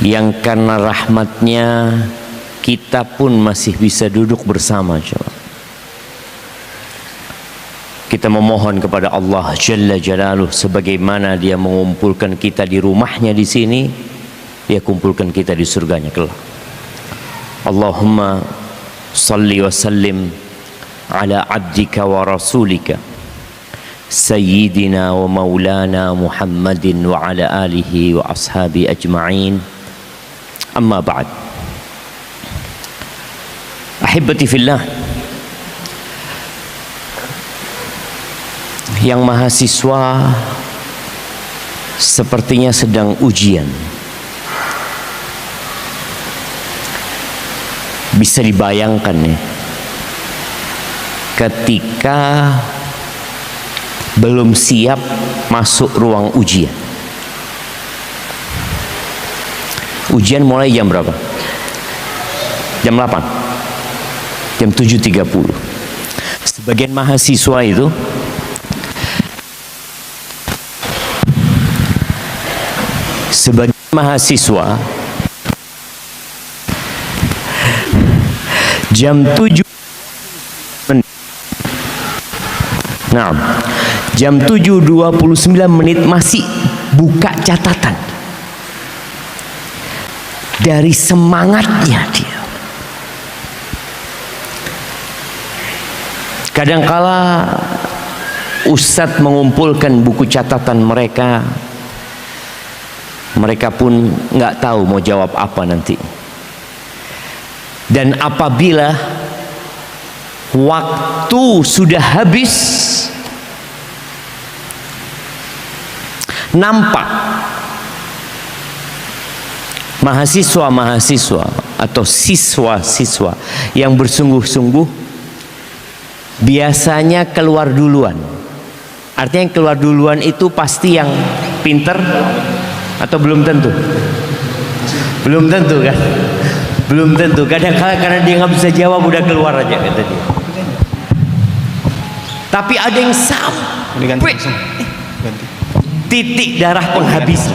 yang karena rahmatnya kita pun masih bisa duduk bersama. Kita memohon kepada Allah Jalla Jalaluh, sebagaimana Dia mengumpulkan kita di rumahnya di sini, Dia kumpulkan kita di surganya kelak. Allahumma salli wa sallim ala abdika wa rasulika Sayyidina wa maulana Muhammadin wa ala alihi wa ashabi ajma'in. Amma ba'd. Ahibati fillah, yang mahasiswa sepertinya sedang ujian. Bisa dibayangkan ya, ketika belum siap masuk ruang ujian. Ujian mulai jam berapa? Jam 8, jam 7.30. Sebagian mahasiswa itu jam 7 jam 7.29 masih buka catatan. Dari semangatnya dia. Kadangkala Ustadz mengumpulkan buku catatan mereka pun nggak tahu mau jawab apa nanti. Dan apabila waktu sudah habis, nampak mahasiswa-mahasiswa atau siswa-siswa yang bersungguh-sungguh biasanya keluar duluan. Artinya yang keluar duluan itu pasti yang pinter atau belum tentu? Belum tentu kan? Belum tentu. Kadang-kadang karena dia nggak bisa jawab udah keluar aja kata dia. Tapi ada yang sampai titik darah penghabis,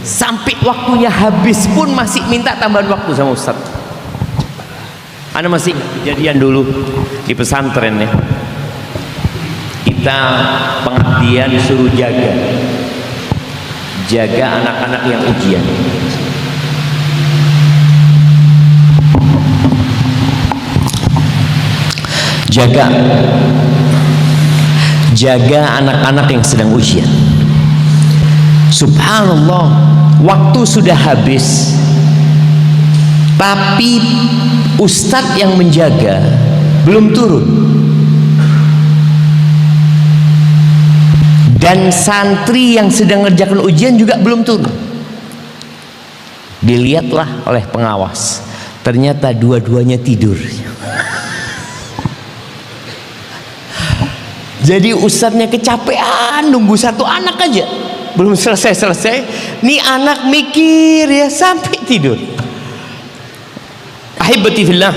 sampai waktunya habis pun masih minta tambahan waktu sama Ustaz. Anda masih kejadian dulu di pesantren ya, kita pengabdian disuruh jaga anak-anak yang ujian. Jaga anak-anak yang sedang ujian. Subhanallah, waktu sudah habis, tapi ustadz yang menjaga belum turun, dan santri yang sedang ngerjakan ujian juga belum turun. Dilihatlah oleh pengawas, ternyata dua-duanya tidur. Jadi ustadznya kecapean nunggu satu anak aja, belum selesai. Nih anak mikir ya sampai tidur. Ahibati fillah,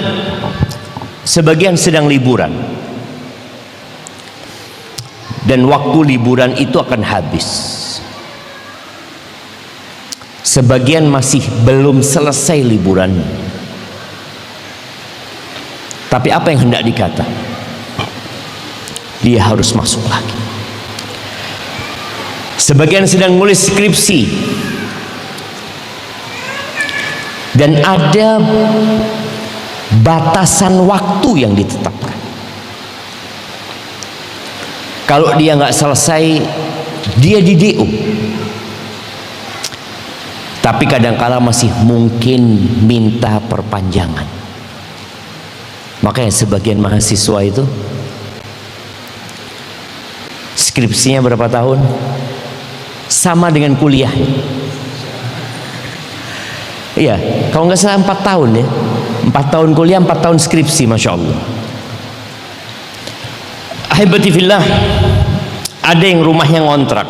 sebagian sedang liburan dan waktu liburan itu akan habis. Sebagian masih belum selesai liburan. Tapi apa yang hendak dikata? Dia harus masuk lagi. Sebagian sedang nulis skripsi dan ada batasan waktu yang ditetapkan. Kalau dia nggak selesai, dia di DO. Tapi kadangkala masih mungkin minta perpanjangan. Makanya sebagian mahasiswa itu skripsinya berapa tahun? Sama dengan kuliah. Iya, kalau nggak salah 4 tahun ya. 4 tahun kuliah, 4 tahun skripsi, Masya Allah. Ahibati fillah, ada yang rumahnya ngontrak,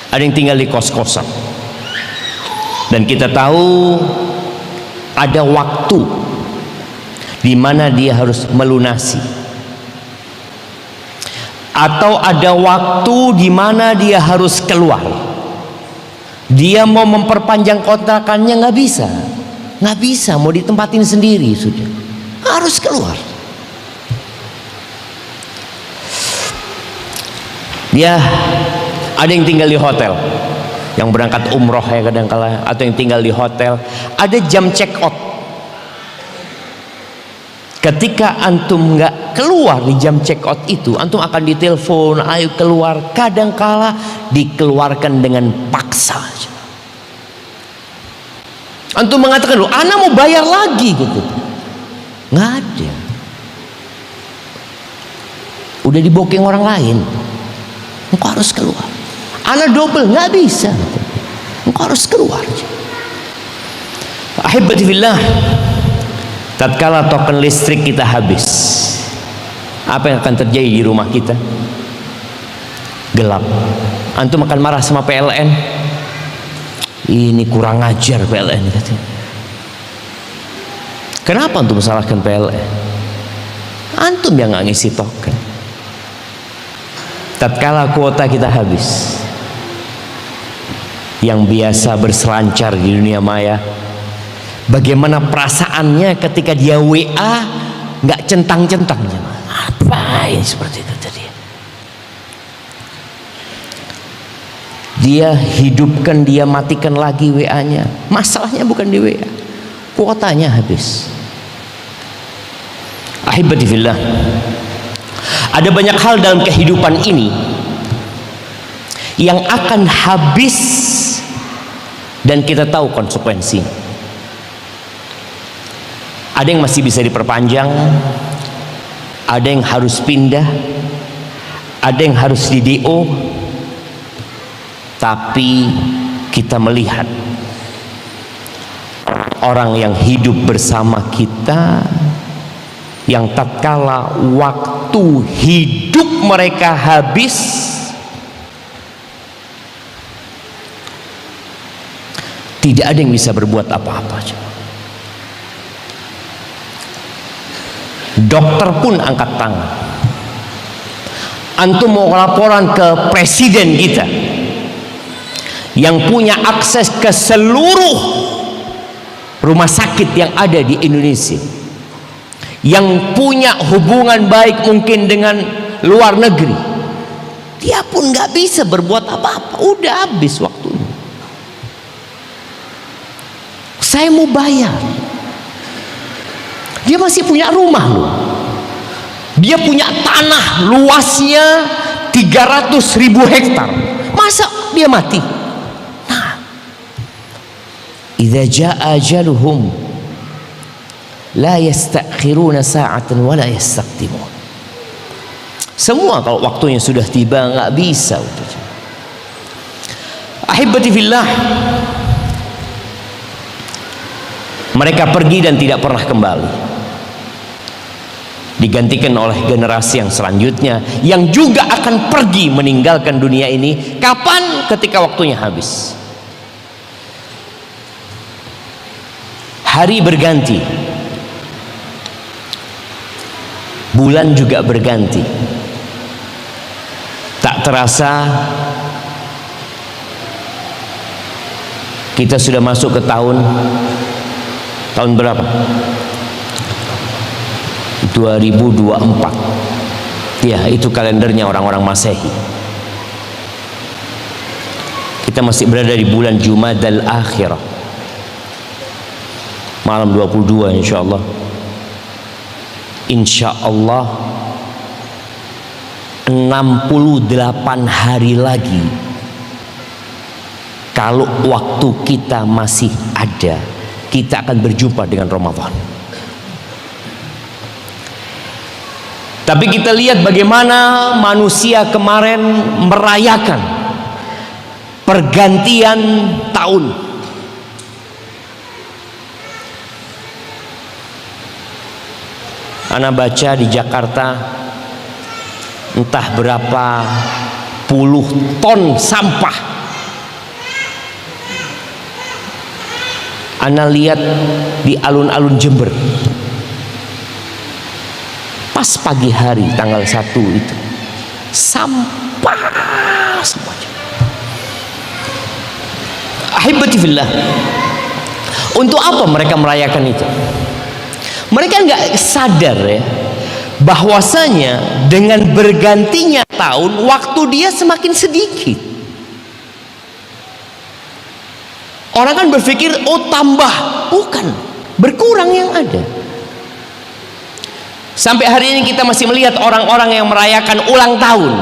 ada yang tinggal di kos-kosan. Dan kita tahu ada waktu di mana dia harus melunasi, atau ada waktu di mana dia harus keluar. Dia mau memperpanjang kontrakannya nggak bisa, mau ditempatin sendiri, sudah harus keluar. Dia ada yang tinggal di hotel, yang berangkat umroh ya kadang-kala, atau yang tinggal di hotel, ada jam check out. Ketika antum nggak keluar di jam check out itu, antum akan ditelepon, ayo keluar. Kadang-kala dikeluarkan dengan paksa. Antum mengatakan, loh, ana mau bayar lagi gitu. Nggak ada. Udah dibooking orang lain. Engkau harus keluar. Ana double, nggak bisa. Engkau harus keluar. Ahibati fillah, tatkala token listrik kita habis, apa yang akan terjadi di rumah kita? Gelap. Antum akan marah sama PLN. Ini kurang ajar PLN katanya. Kenapa antum salahkan PLN? Antum yang nggak ngisi token. Tatkala kuota kita habis, yang biasa berselancar di dunia maya, bagaimana perasaannya ketika dia WA nggak centang-centang? Apa ini seperti itu tadi? Dia hidupkan, dia matikan lagi WA-nya. Masalahnya bukan di WA, kuotanya habis. Ahibati fillah, ada banyak hal dalam kehidupan ini yang akan habis dan kita tahu konsekuensinya. Ada yang masih bisa diperpanjang, ada yang harus pindah, ada yang harus di DO. Tapi kita melihat orang yang hidup bersama kita, yang tatkala waktu hidup mereka habis, tidak ada yang bisa berbuat apa-apa. Dokter pun angkat tangan. Antum mau laporan ke presiden kita yang punya akses ke seluruh rumah sakit yang ada di Indonesia, yang punya hubungan baik mungkin dengan luar negeri, dia pun nggak bisa berbuat apa-apa. Udah habis waktunya. Saya mau bayar, dia masih punya rumah loh, dia punya tanah luasnya 300.000 hektar. Masa dia mati? Idza jaa ajaluhum la yastakhiruna sa'atan wa la yastaqdimun. Semua kalau waktunya sudah tiba nggak bisa. Ahibati fillah, mereka pergi dan tidak pernah kembali, digantikan oleh generasi yang selanjutnya yang juga akan pergi meninggalkan dunia ini. Kapan? Ketika waktunya habis. Hari berganti, bulan juga berganti. Tak terasa kita sudah masuk ke tahun berapa? 2024. Ya, itu kalendernya orang-orang Masehi. Kita masih berada di bulan Jumadal Akhirah. Malam 22 insyaallah. Insyaallah 68 hari lagi, kalau waktu kita masih ada, kita akan berjumpa dengan Ramadan. Tapi kita lihat bagaimana manusia kemarin merayakan pergantian tahun. Ana baca di Jakarta entah berapa puluh ton sampah. Ana lihat di alun-alun Jember pas pagi hari tanggal 1 itu, sampah semuanya. Ahibati fillah, untuk apa mereka merayakan itu? Mereka nggak sadar ya, bahwasanya dengan bergantinya tahun, waktu dia semakin sedikit. Orang kan berpikir, oh tambah, bukan, berkurang yang ada. Sampai hari ini kita masih melihat orang-orang yang merayakan ulang tahun.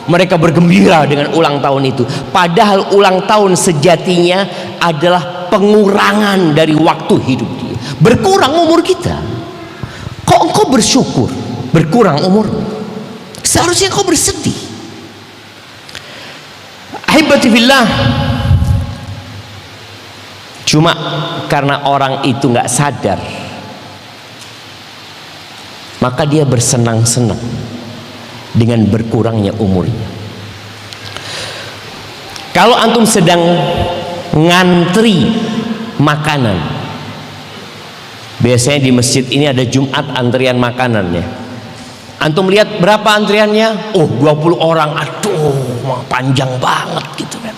Mereka bergembira dengan ulang tahun itu, padahal ulang tahun sejatinya adalah pengurangan dari waktu hidup dia. Berkurang umur kita. Kok engkau bersyukur berkurang umur? Seharusnya kau bersedih. Ahibati fillah, cuma karena orang itu nggak sadar, maka dia bersenang-senang dengan berkurangnya umurnya. Kalau antum sedang ngantri makanan, biasanya di masjid ini ada Jumat antrian makanannya. Antum lihat berapa antriannya? Oh, 20 orang. Aduh, panjang banget gitu kan.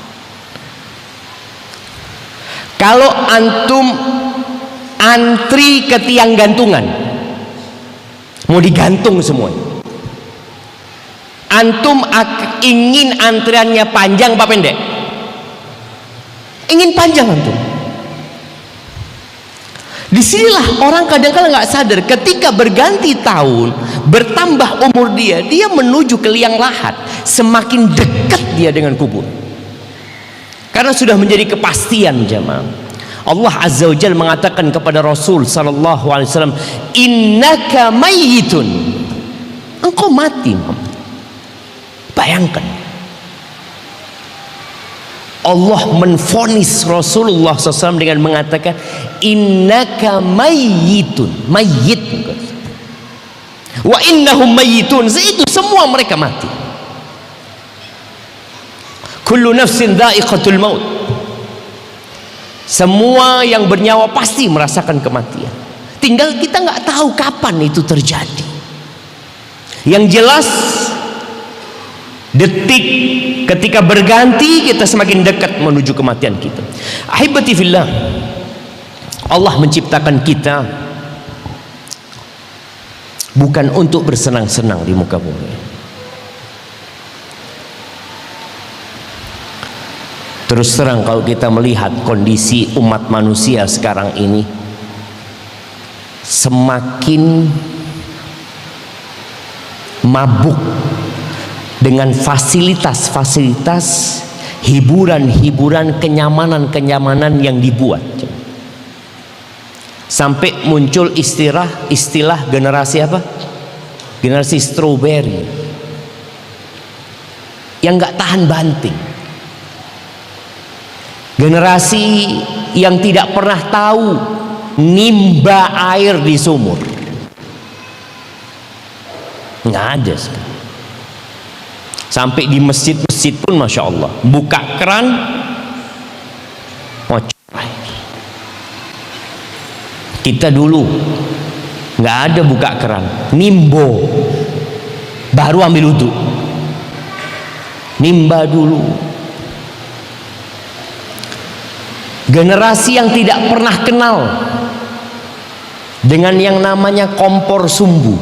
Kalau antum antri ke tiang gantungan, mau digantung semuanya, antum ingin antriannya panjang apa pendek? Ingin panjang antum. Disinilah orang kadang-kadang nggak sadar, ketika berganti tahun, bertambah umur dia menuju ke liang lahat, semakin dekat dia dengan kubur. Karena sudah menjadi kepastian jemaah. Allah Azza wa Jalla mengatakan kepada Rasul sallallahu alaihi wasallam, innaka mayyitun, engkau mati. Bayangkan, Allah menvonis Rasulullah SAW dengan mengatakan innaka mayyitun, mayyit, wa innahum mayyitun, itu semua mereka mati. Kullu nafsin dha'iqatul maut, semua yang bernyawa pasti merasakan kematian. Tinggal kita nggak tahu kapan itu terjadi. Yang jelas detik ketika berganti, kita semakin dekat menuju kematian kita. Ahibati fillah, Allah menciptakan kita bukan untuk bersenang-senang di muka bumi. Terus terang, kalau kita melihat kondisi umat manusia sekarang ini, semakin mabuk dengan fasilitas-fasilitas, hiburan-hiburan, kenyamanan-kenyamanan yang dibuat, sampai muncul istilah generasi apa? Generasi strawberry, yang nggak tahan banting, generasi yang tidak pernah tahu nimba air di sumur. Nggak ada sekarang. Sampai di masjid-masjid pun Masya Allah, buka keran ngocor. Kita dulu nggak ada buka keran, nimbo, baru ambil wudu, nimba dulu. Generasi yang tidak pernah kenal dengan yang namanya kompor sumbu.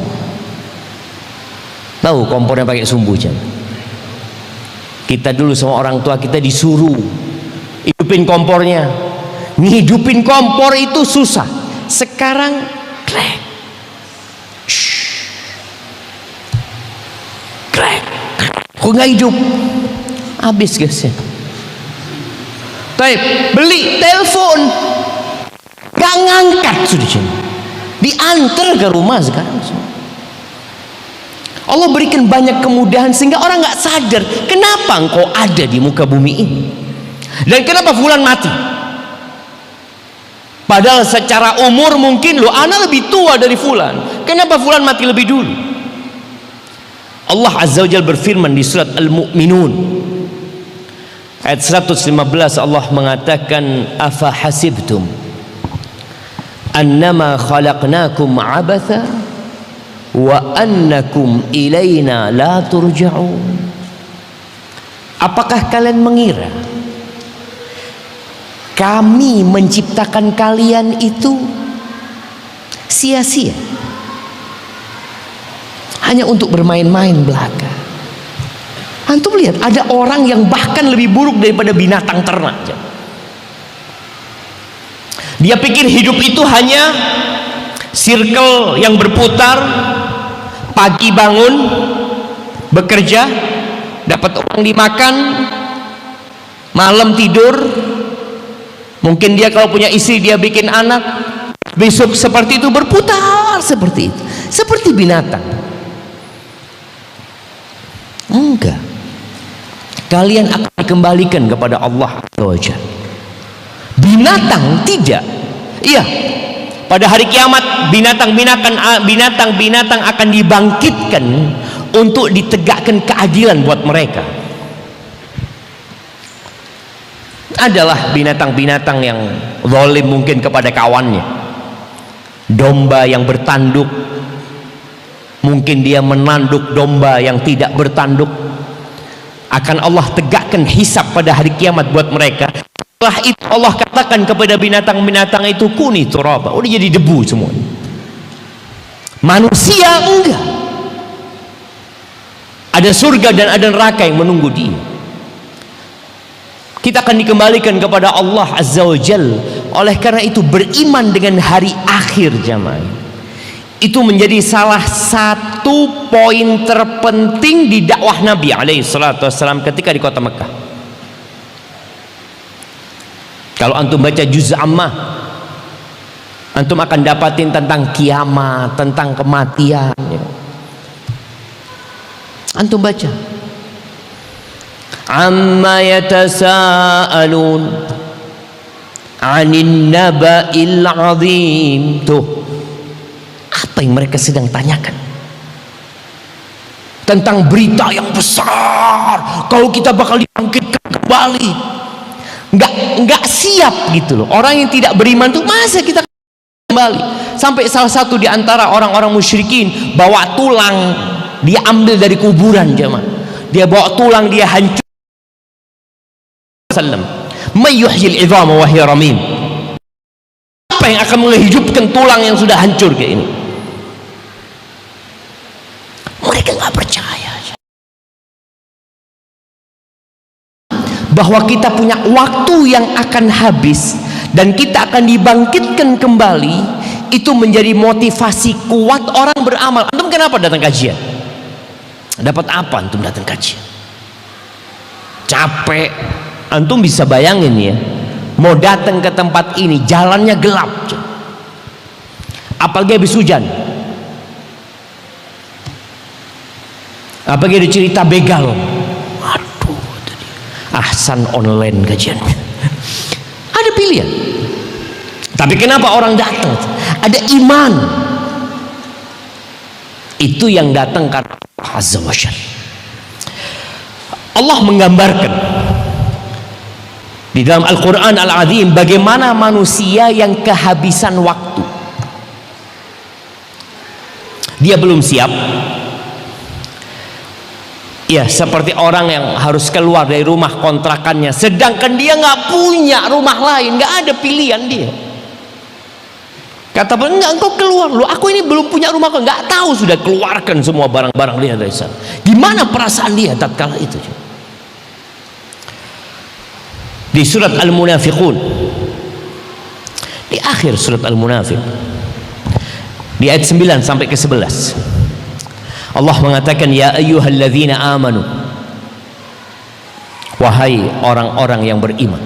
Tahu kompornya pakai sumbu jam? Kita dulu sama orang tua kita disuruh hidupin kompornya. Ngidupin kompor itu susah. Sekarang krek, krek, kok nggak hidup? Habis gasnya. Taib, beli telepon, nggak ngangkat sudah, diantar ke rumah sekarang. Allah berikan banyak kemudahan sehingga orang nggak sadar kenapa engkau ada di muka bumi ini dan kenapa fulan mati. Padahal secara umur mungkin lo anak lebih tua dari fulan, kenapa fulan mati lebih dulu? Allah Azza wa Jalla berfirman di surat Al-Mu'minun ayat 115, Allah mengatakan, afa hasibtum annama khalaqnakum abatha wa annakum ilaina la turja'un. Apakah kalian mengira kami menciptakan kalian itu sia-sia, hanya untuk bermain-main belaka. Antum lihat, ada orang yang bahkan lebih buruk daripada binatang ternak. Dia pikir hidup itu hanya circle yang berputar, pagi bangun, bekerja, dapat uang dimakan, malam tidur, mungkin dia kalau punya istri dia bikin anak, besok seperti itu, berputar seperti itu, seperti binatang. Enggak, kalian akan dikembalikan kepada Allah Azza wa Jalla. Binatang tidak. Iya, pada hari kiamat binatang-binatang akan dibangkitkan untuk ditegakkan keadilan buat mereka. Adalah binatang-binatang yang zalim mungkin kepada kawannya. Domba yang bertanduk, mungkin dia menanduk domba yang tidak bertanduk. Akan Allah tegakkan hisab pada hari kiamat buat mereka. Setelah itu Allah katakan kepada binatang-binatang itu, kuni turaba, udah jadi debu semua. Manusia enggak. Ada surga dan ada neraka yang menunggu dia. Kita akan dikembalikan kepada Allah Azza wa Jalla. Oleh karena itu, beriman dengan hari akhir jamaah, itu menjadi salah satu poin terpenting di dakwah Nabi alaihi salatu wassalam ketika di kota Mekah. Kalau antum baca juz ammah, antum akan dapatin tentang kiamat, tentang kematian. Antum baca, amma yatasaalun 'anil naba'il 'azim. Tuh, apa yang mereka sedang tanyakan? Tentang berita yang besar, kalau kita bakal dibangkitkan kembali. Enggak siap gitu loh. Orang yang tidak beriman tuh, masa kita kembali? Sampai salah satu di antara orang-orang musyrikin bawa tulang, dia ambil dari kuburan jemaah. Dia bawa tulang, dia hancur. Sallam, may yuhyil 'idhama wa hiya ramim. Apa yang akan menghidupkan tulang yang sudah hancur kayak ini? Mereka nggak percaya bahwa kita punya waktu yang akan habis dan kita akan dibangkitkan kembali. Itu menjadi motivasi kuat orang beramal. Antum kenapa datang kajian? Dapat apa antum datang kajian? Capek. Antum bisa bayangin ya, mau datang ke tempat ini jalannya gelap, apalagi habis hujan, apalagi ada cerita begal. Ahsan online kajiannya. Ada pilihan. Tapi kenapa orang datang? Ada iman. Itu yang datang karena Allah Azza wa Jalla. Allah menggambarkan di dalam Al-Quran Al-Azim bagaimana manusia yang kehabisan waktu. Dia belum siap. Ya, seperti orang yang harus keluar dari rumah kontrakannya, sedangkan dia nggak punya rumah lain, nggak ada pilihan dia. Kata enggak, engkau keluar loh, aku ini belum punya rumah, nggak tahu sudah keluarkan semua barang-barang dia dari sana. Gimana perasaan dia tatkala itu? Di surat Al-Munafiqun, di akhir surat Al-Munafiq, di ayat 9 sampai ke 11, Allah mengatakan, ya ayyuhalladzina amanu, wahai orang-orang yang beriman,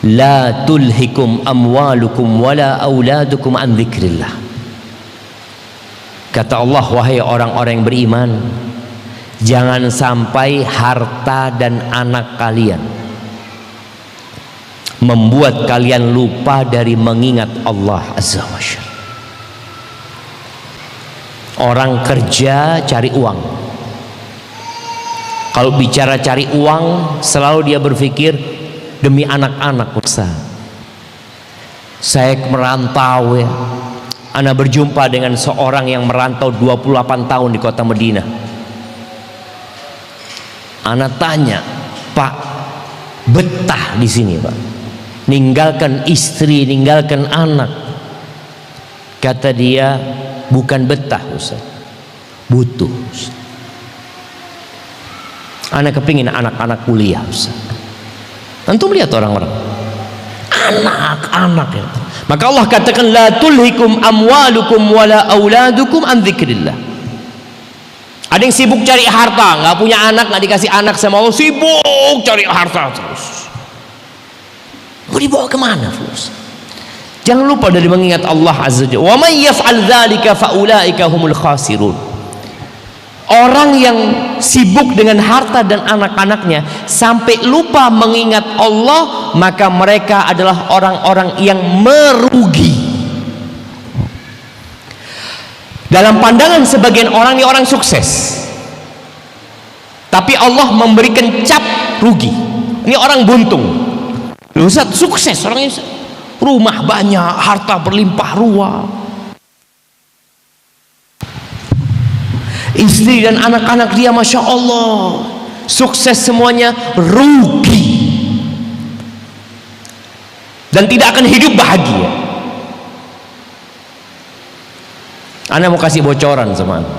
la tulhikum amwalukum wala auladukum an dzikrillah. Kata Allah, wahai orang-orang yang beriman, jangan sampai harta dan anak kalian membuat kalian lupa dari mengingat Allah Azza wa Jalla. Orang kerja cari uang. Kalau bicara cari uang, selalu dia berpikir demi anak-anak. Ustaz, saya merantau ya. Ana berjumpa dengan seorang yang merantau 28 tahun di kota Madinah. Ana tanya, Pak, betah di sini Pak? ninggalkan istri, ninggalkan anak. Kata dia, bukan betah Ustaz, butuh Ustaz. Anak kepingin anak-anak kuliah Ustaz. Antum lihat orang-orang anak-anak ya. Maka Allah katakan, la tulhikum amwalukum wala auladukum an dzikrillah. Ada yang sibuk cari harta, nggak punya anak, nggak dikasih anak sama Allah, sibuk cari harta terus. Mau dibawa kemana terus? Jangan lupa dari mengingat Allah Azza wa Jalla. Wa may yaf'al dzalika fa ulaika humul khasirun. Orang yang sibuk dengan harta dan anak-anaknya sampai lupa mengingat Allah, maka mereka adalah orang-orang yang merugi. Dalam pandangan sebagian orang, ini orang sukses, tapi Allah memberikan cap rugi. Ini orang buntung. Ustaz, sukses orangnya, rumah banyak, harta berlimpah ruah, istri dan anak-anak dia Masya Allah sukses semuanya, rugi dan tidak akan hidup bahagia. Anda mau kasih bocoran sama Anda.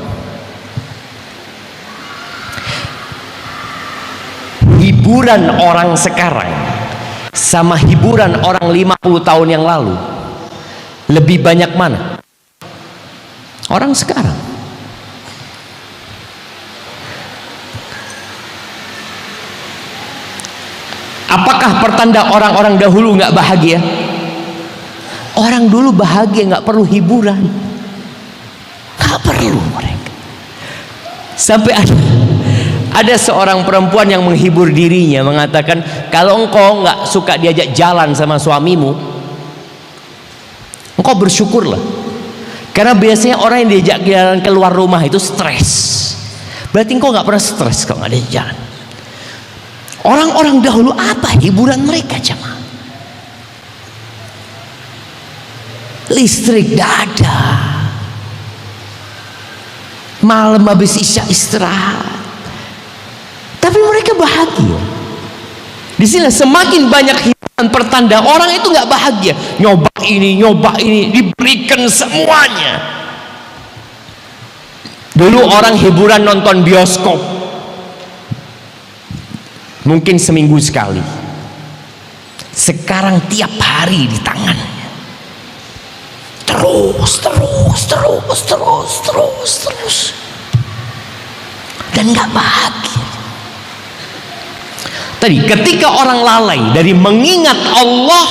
Hiburan orang sekarang sama hiburan orang 50 tahun yang lalu, lebih banyak mana? Orang sekarang. Apakah pertanda orang-orang dahulu nggak bahagia? Orang dulu bahagia, nggak perlu hiburan, nggak perlu mereka. Sampai ada seorang perempuan yang menghibur dirinya, mengatakan, kalau engkau nggak suka diajak jalan sama suamimu, engkau bersyukurlah, karena biasanya orang yang diajak jalan keluar rumah itu stres. Berarti engkau nggak pernah stres kalau nggak diajak jalan. Orang-orang dahulu apa hiburan mereka jemaah? Listrik tidak ada, malam habis isya istirahat, tapi mereka bahagia. Di sini semakin banyak hiburan pertanda orang itu nggak bahagia. Nyoba ini, diberikan semuanya. Dulu orang hiburan nonton bioskop, mungkin seminggu sekali. Sekarang tiap hari di tangannya. Terus. Dan nggak bahagia. Tadi ketika orang lalai dari mengingat Allah,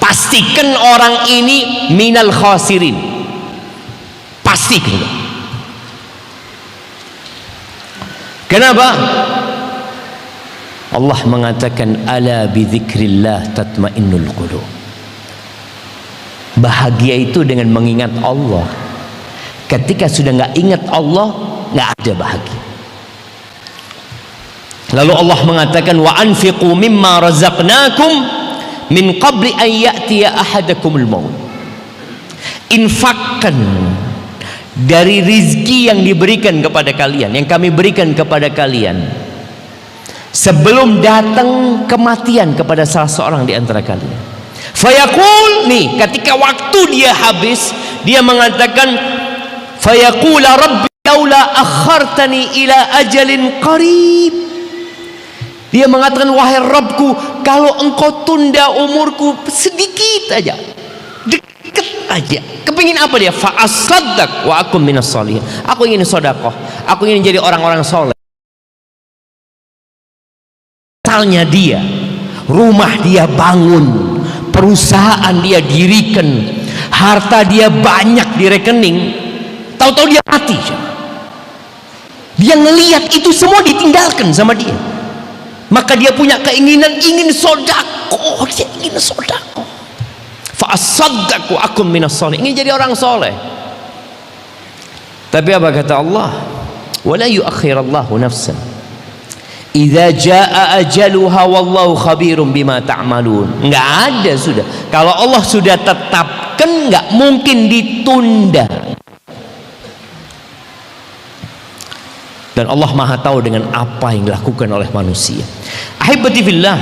pastikan orang ini minal khasirin. Pastikan. Kenapa? Allah mengatakan, ala bidzikrillah tatmainnul qulub. Bahagia itu dengan mengingat Allah. Ketika sudah nggak ingat Allah, nggak ada bahagia. Lalu Allah mengatakan, wa anfiqu mimma razaqnakum min qabli an ya'tiya ahadakumul maut. Infakkan dari rizki yang diberikan kepada kalian, yang kami berikan kepada kalian, sebelum datang kematian kepada salah seorang di antara kalian. Fayaqul, nih ketika waktu dia habis, dia mengatakan, fayaqula rabbi laula akhartani ila ajalin qarib. Dia mengatakan, wahai Rabbku, kalau engkau tunda umurku sedikit aja, deket aja. Kepingin apa dia? Fa asaddaq wa akum minas sholihin. Aku ingin sedekah, aku ingin jadi orang-orang soleh. Misalnya dia, rumah dia bangun, perusahaan dia dirikan, harta dia banyak di rekening, tahu-tahu dia mati. Dia ngelihat itu semua ditinggalkan sama dia, maka dia punya keinginan, ingin sedekah, dia ingin sedekah. Fa asaddaq wa akum minas sholihin, ingin jadi orang soleh. Tapi apa kata Allah? Wala yuakhirallahu nafsan idza jaa ajaluha wallahu khabirum bima ta'malun. Enggak ada sudah. Kalau Allah sudah tetapkan, enggak mungkin ditunda. Dan Allah Maha tahu dengan apa yang dilakukan oleh manusia. Ahibati fillah,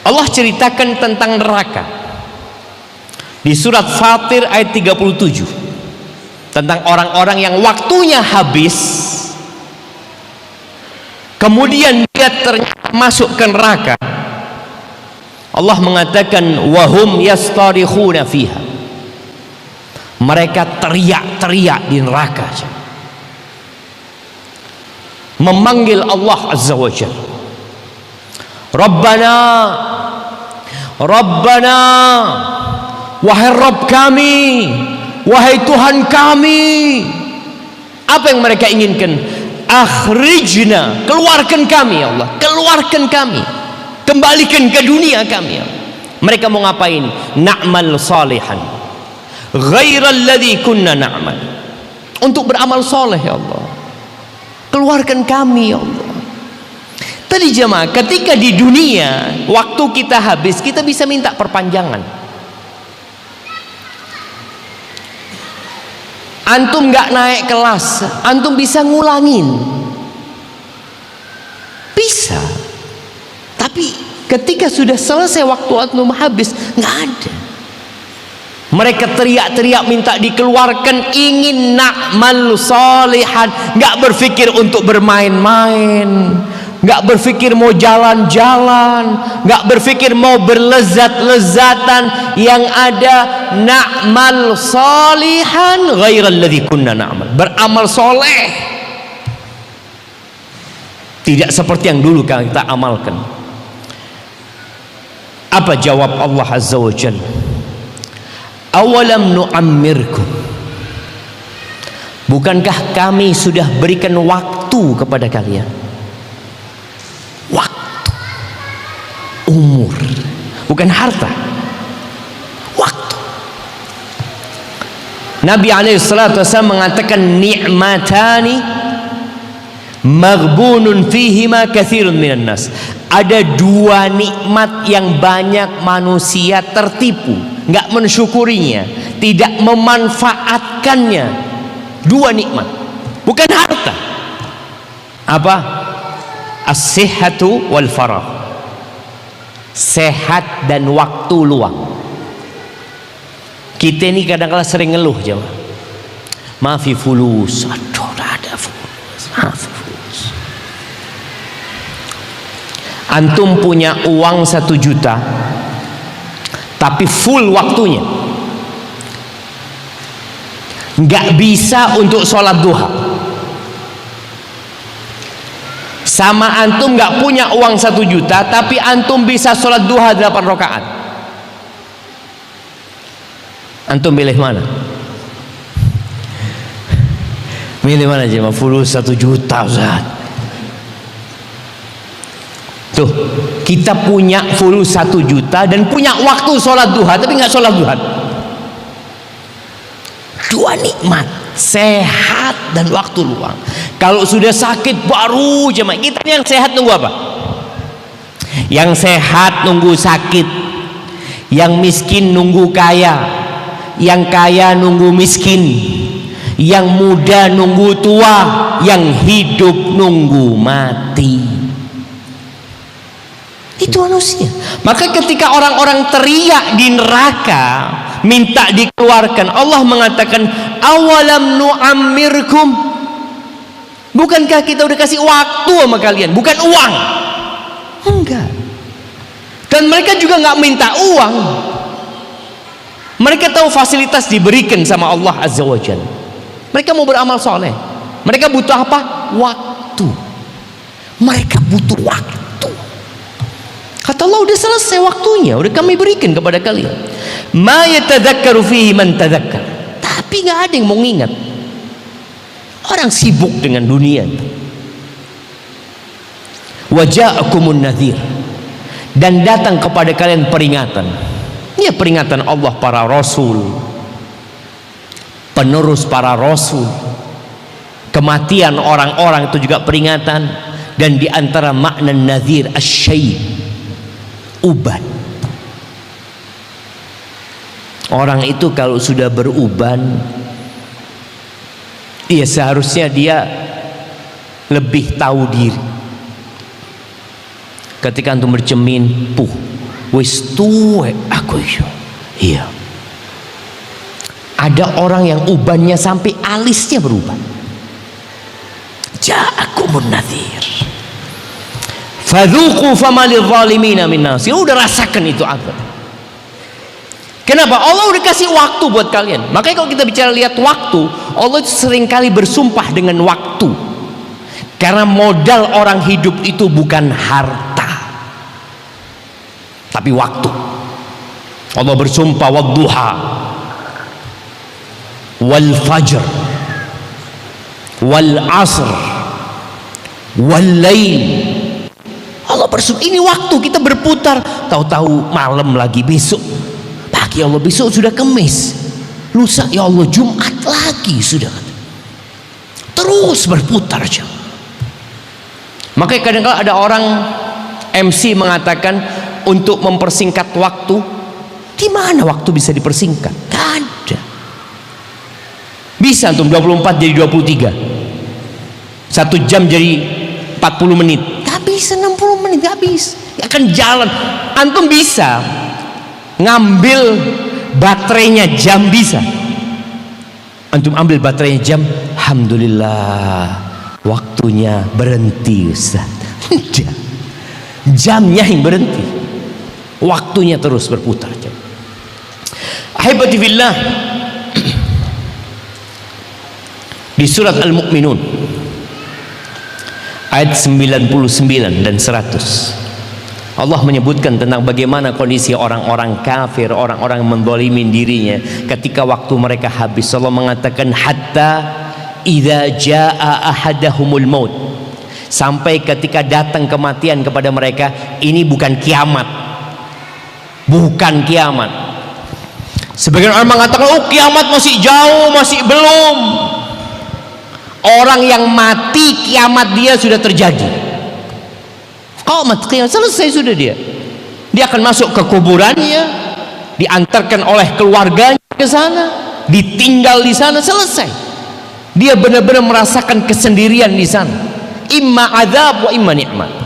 Allah ceritakan tentang neraka di surat Fatir ayat 37 tentang orang-orang yang waktunya habis, kemudian dia ternyata masuk ke neraka. Allah mengatakan wahum yastarikhuna fiha, mereka teriak-teriak di neraka, memanggil Allah Azza wa Jalla, Rabbana, Rabbana, wahai Rabb kami, wahai Tuhan kami. Apa yang mereka inginkan? Akhrijna, keluarkan kami ya Allah, keluarkan kami, kembalikan ke dunia kami ya Allah. Mereka mau ngapain? Na'mal salihan ghairal ladzi kunna na'mal, untuk beramal soleh ya Allah, keluarkan kami ya Allah. Tadi jemaah, ketika di dunia waktu kita habis, kita bisa minta perpanjangan. Antum nggak naik kelas, antum bisa ngulangin, bisa. Tapi ketika sudah selesai waktu antum habis, nggak ada. Mereka teriak-teriak minta dikeluarkan, ingin na'mal salihan, nggak berpikir untuk bermain-main, nggak berpikir mau jalan-jalan, nggak berpikir mau berlezat-lezatan. Yang ada na'mal salihan ghairal ladzi kunna na'mal, beramal soleh tidak seperti yang dulu kita amalkan. Apa jawab Allah Azza wa Jalla? Awalam nu'ammirkum, bukankah kami sudah berikan waktu kepada kalian? Waktu, umur, bukan harta, waktu. Nabi alaihissalatu wassalam mengatakan ni'matani maghbunun fihima katsirun minan nas. Ada dua nikmat yang banyak manusia tertipu, nggak mensyukurinya, tidak memanfaatkannya. Dua nikmat, bukan harta. Apa? As-sihhatu wal faragh, sehat dan waktu luang. Kita ini kadang-kadang sering ngeluh jemaah, maafi fulus, aduh ada fulus, maafi fulus. Antum punya uang 1 juta tapi full waktunya, nggak bisa untuk sholat duha. Sama antum nggak punya uang 1 juta tapi antum bisa sholat duha 8 rakaat. Antum pilih mana? Milih mana jemaah? Fulus 1 juta Ustaz. Tuh, kita punya fulus 1 juta dan punya waktu sholat duha tapi nggak sholat duha. Dua nikmat, sehat dan waktu luang. Kalau sudah sakit baru jemaah, kita yang sehat nunggu apa? Yang sehat nunggu sakit, yang miskin nunggu kaya, yang kaya nunggu miskin, yang muda nunggu tua, yang hidup nunggu mati. Itu manusia. Maka ketika orang-orang teriak di neraka minta dikeluarkan, Allah mengatakan awalam nu'ammirkum, bukankah kita udah kasih waktu sama kalian, bukan uang? Enggak. Dan mereka juga nggak minta uang. Mereka tahu fasilitas diberikan sama Allah Azza wa Jalla. Mereka mau beramal soleh. Mereka butuh apa? Waktu. Mereka butuh waktu. Kata Allah, udah selesai waktunya, udah kami berikan kepada kalian. Ma yatadzakkaru fihi man tadzakkar. Tapi nggak ada yang mau ngingat. Orang sibuk dengan dunia. Wa ja'akumun nadhir, dan datang kepada kalian peringatan. Ini peringatan Allah para rasul, penerus para rasul. Kematian orang-orang itu juga peringatan. Dan di antara makna nadhir asy-syai', uban. Orang itu kalau sudah beruban, ya seharusnya dia lebih tahu diri. Ketika antum bercermin, wis tuwek aku yo. Iya. Ada orang yang ubannya sampai alisnya berubah. Ja'akumun nadhir. Fadzuqu fama lidh-dhalimina min nasir. Udah rasakan itu azab. Kenapa? Allah udah kasih waktu buat kalian. Makanya kalau kita bicara lihat waktu, Allah itu seringkali bersumpah dengan waktu. Karena modal orang hidup itu bukan harta, tapi waktu. Allah bersumpah wadduha wal fajr wal asr wal lail. Allah bersumpah, ini waktu kita berputar, tahu-tahu malam lagi, besok pagi, Allah besok sudah Kamis, lusa ya Allah Jumat lagi, sudah terus berputar aja. Makanya kadang-kadang ada orang MC mengatakan untuk mempersingkat waktu. Di mana waktu bisa dipersingkat? Gak ada. Bisa antum 24 jadi 23, 1 jam jadi 40 menit. Gak bisa 60 menit, gak bisa. Gak akan jalan. Antum bisa ngambil baterainya jam, bisa. Antum ambil baterainya jam, alhamdulillah waktunya berhenti Ustaz. Tidak. Jamnya yang berhenti, waktunya terus berputar. Ahibati fillah, di surat Al-Mu'minun ayat 99 dan 100, Allah menyebutkan tentang bagaimana kondisi orang-orang kafir, orang-orang yang menzalimin dirinya ketika waktu mereka habis. Allah mengatakan hatta idza jaa ahadahumul maut, sampai ketika datang kematian kepada mereka. Ini bukan kiamat, bukan kiamat. Sebagian orang mengatakan oh kiamat masih jauh, masih belum. Orang yang mati kiamat dia sudah terjadi. Kiamat selesai sudah dia. Dia akan masuk ke kuburannya, diantarkan oleh keluarganya ke sana, ditinggal di sana, selesai. Dia benar-benar merasakan kesendirian di sana. Imma azab wa imma nikmat.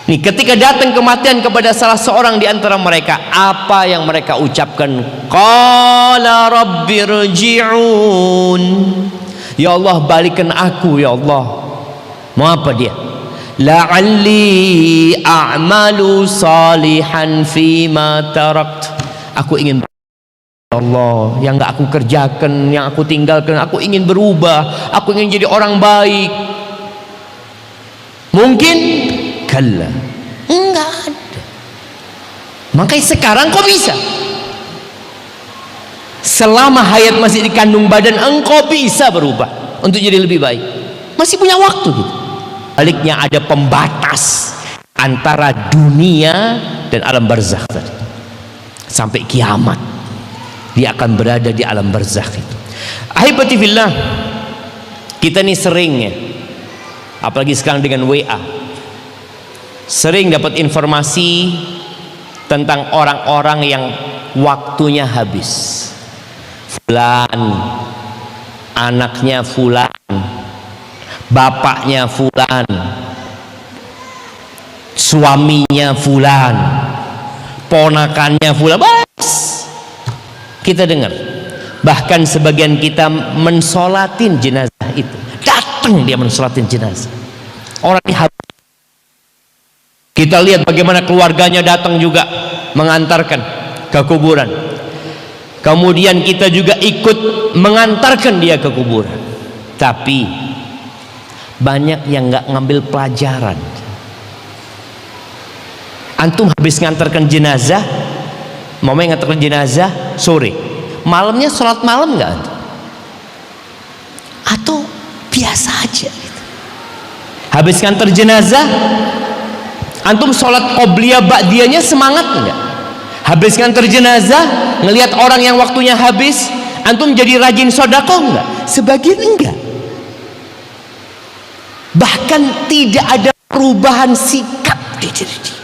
Nih, ketika datang kematian kepada salah seorang di antara mereka, apa yang mereka ucapkan? Qala rabbirji'un. Ya Allah, balikan aku ya Allah. Mau apa dia? La'alli a'malu salihan fima tarakt. Aku ingin, Allah, yang gak aku kerjakan, yang aku tinggalkan, aku ingin berubah, aku ingin jadi orang baik. Mungkin kalla, enggak ada. Makanya sekarang kok bisa? Selama hayat masih di kandung badan, engkau bisa berubah untuk jadi lebih baik. Masih punya waktu gitu. Baliknya ada pembatas antara dunia dan alam barzakh tadi. Sampai kiamat dia akan berada di alam barzakh itu. Ahibati fillah, kita nih seringnya, apalagi sekarang dengan WA, sering dapat informasi tentang orang-orang yang waktunya habis. Fulan, anaknya fulan, bapaknya fulan, suaminya fulan, ponakannya fulan. Bas, kita dengar. Bahkan sebagian kita mensolatin jenazah itu. Datang dia mensolatin jenazah. Orang ini habis. Kita lihat bagaimana keluarganya datang juga mengantarkan ke kuburan. Kemudian kita juga ikut mengantarkan dia ke kuburan. Tapi banyak yang nggak ngambil pelajaran. Antum habis ngantarkan jenazah, mau ngantarkan jenazah sore, malamnya sholat malam nggak antum? Atau biasa aja gitu. Habis ngantar jenazah, antum sholat qobliyah ba'diyahnya semangat enggak? Habis ngantar jenazah, ngelihat orang yang waktunya habis, antum jadi rajin sedekah enggak? Sebagian enggak. Bahkan tidak ada perubahan sikap di diri dia.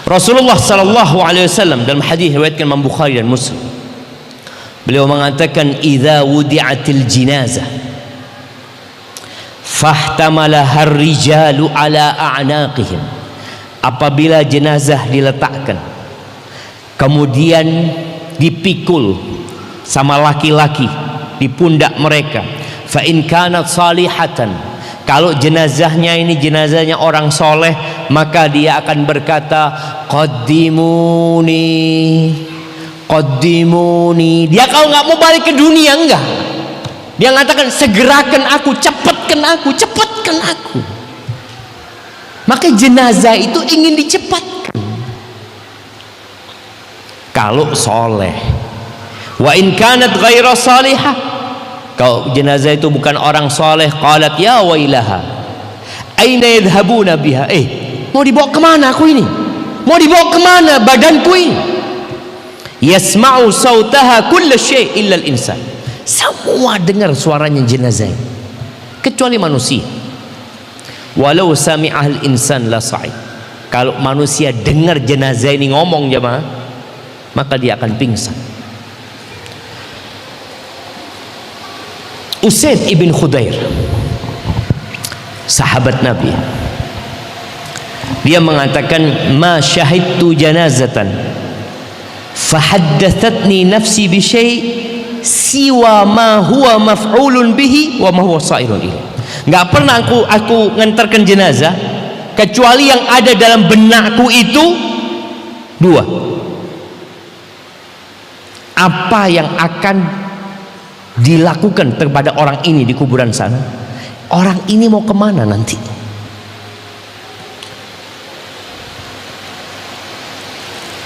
Rasulullah sallallahu alaihi wasallam dalam hadis riwayatkan Imam Bukhari dan Muslim, beliau mengatakan idza wudi'atil jinazah Fahtamalaha ar-rijalu ala a'naqihim. Apabila jenazah diletakkan, kemudian dipikul sama laki-laki di pundak mereka. Fa in kanat salihatan, kalau jenazahnya ini jenazahnya orang soleh, maka dia akan berkata qaddimuni, qaddimuni. Dia kalau nggak mau balik ke dunia, enggak, dia mengatakan segerakan aku, cepatkan aku, cepatkan aku. Maka jenazah itu ingin dicepatkan kalau soleh. Wa in kanat ghaira salihah, kalau jenazah itu bukan orang soleh, qalat ya wailaha aina yadhhabuna biha. Mau dibawa kemana aku ini? Mau dibawa kemana badanku ini? Yasma'u sautaha kulla syai' illa al-insan. Semua dengar suaranya jenazah kecuali manusia. Walau sami'ahal insan la sa'id. Kalau manusia dengar jenazah ini ngomong jemaah, maka dia akan pingsan. Usaid ibn Khudair, sahabat Nabi, dia mengatakan ma syahidtu janazatan fahaddathatni nafsi bi syai' siwa ma huwa maf'ulun bihi wa ma huwa sa'irun ilaihi. Nggak pernah aku ngantarkan jenazah kecuali yang ada dalam benakku itu dua: apa yang akan dilakukan kepada orang ini di kuburan sana, orang ini mau kemana nanti.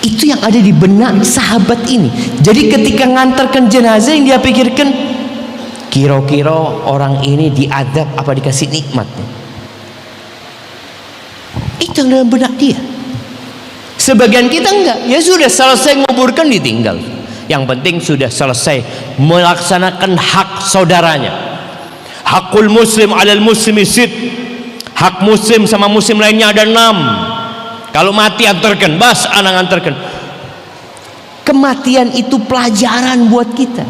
Itu yang ada di benak sahabat ini. Jadi ketika ngantarkan jenazah, yang dia pikirkan, kira-kira orang ini diadab apa dikasih nikmat. Itu yang dalam benak dia. Sebagian kita enggak, ya sudah selesai nguburkan ditinggal. Yang penting sudah selesai melaksanakan hak saudaranya. Hakul muslim alal muslimi sid. Hak muslim sama muslim lainnya ada 6. Kalau mati antarkan, bas anak antarkan. Kematian itu pelajaran buat kita.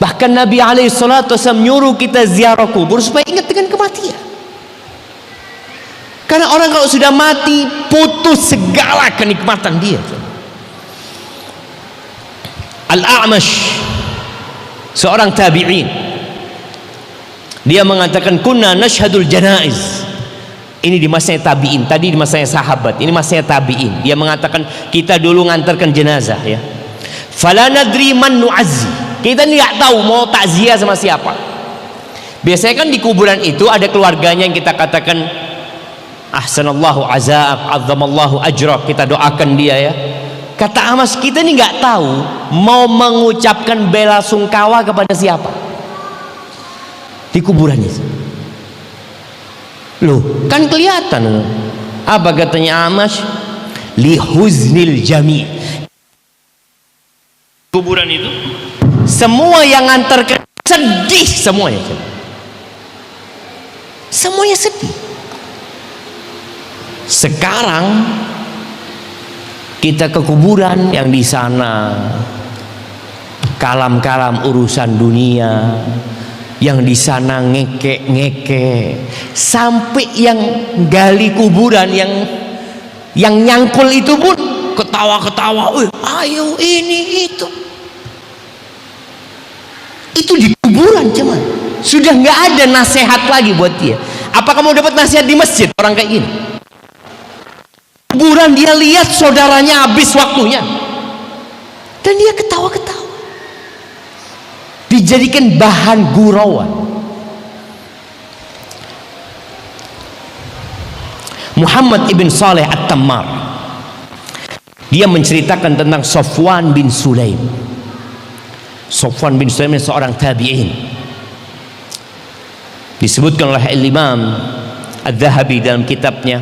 Bahkan Nabi SAW nyuruh kita ziarah kubur supaya ingat dengan kematian. Karena orang kalau sudah mati, putus segala kenikmatan dia. Al-A'mash, seorang tabi'in, dia mengatakan kunna nashhadul janaiz. Ini di masanya tabi'in, tadi di masanya sahabat, ini masanya tabi'in. Dia mengatakan kita dulu ngantarkan jenazah ya. Fala nadri man nu'azzi. Kita nggak tahu mau takziah sama siapa. Biasanya kan di kuburan itu ada keluarganya yang kita katakan ahsanallahu azab, azzamallahu ajrak, kita doakan dia ya. Kata Amas, kita ini nggak tahu mau mengucapkan bela sungkawa kepada siapa di kuburan itu. Loh, kan kelihatan. Apa katanya Amas? Li huznil jami'. Kuburan itu semua yang ngantarkan sedih semuanya. Semuanya sedih. Sekarang kita ke kuburan yang di sana kalam-kalam urusan dunia, yang di sana ngeke-ngeke, sampai yang gali kuburan yang nyangkul itu pun ketawa-ketawa, ayo ini itu di kuburan cuman sudah nggak ada nasihat lagi buat dia. Apa kamu dapat nasihat di masjid orang kayak gini? Kuburan dia lihat saudaranya habis waktunya dan dia ketawa-ketawa, dijadikan bahan gurauan. Muhammad ibn Saleh At-Tammar, dia menceritakan tentang Safwan bin Sulaim. Safwan bin Sulaim seorang tabi'in, disebutkan oleh Imam Adz-Dzahabi dalam kitabnya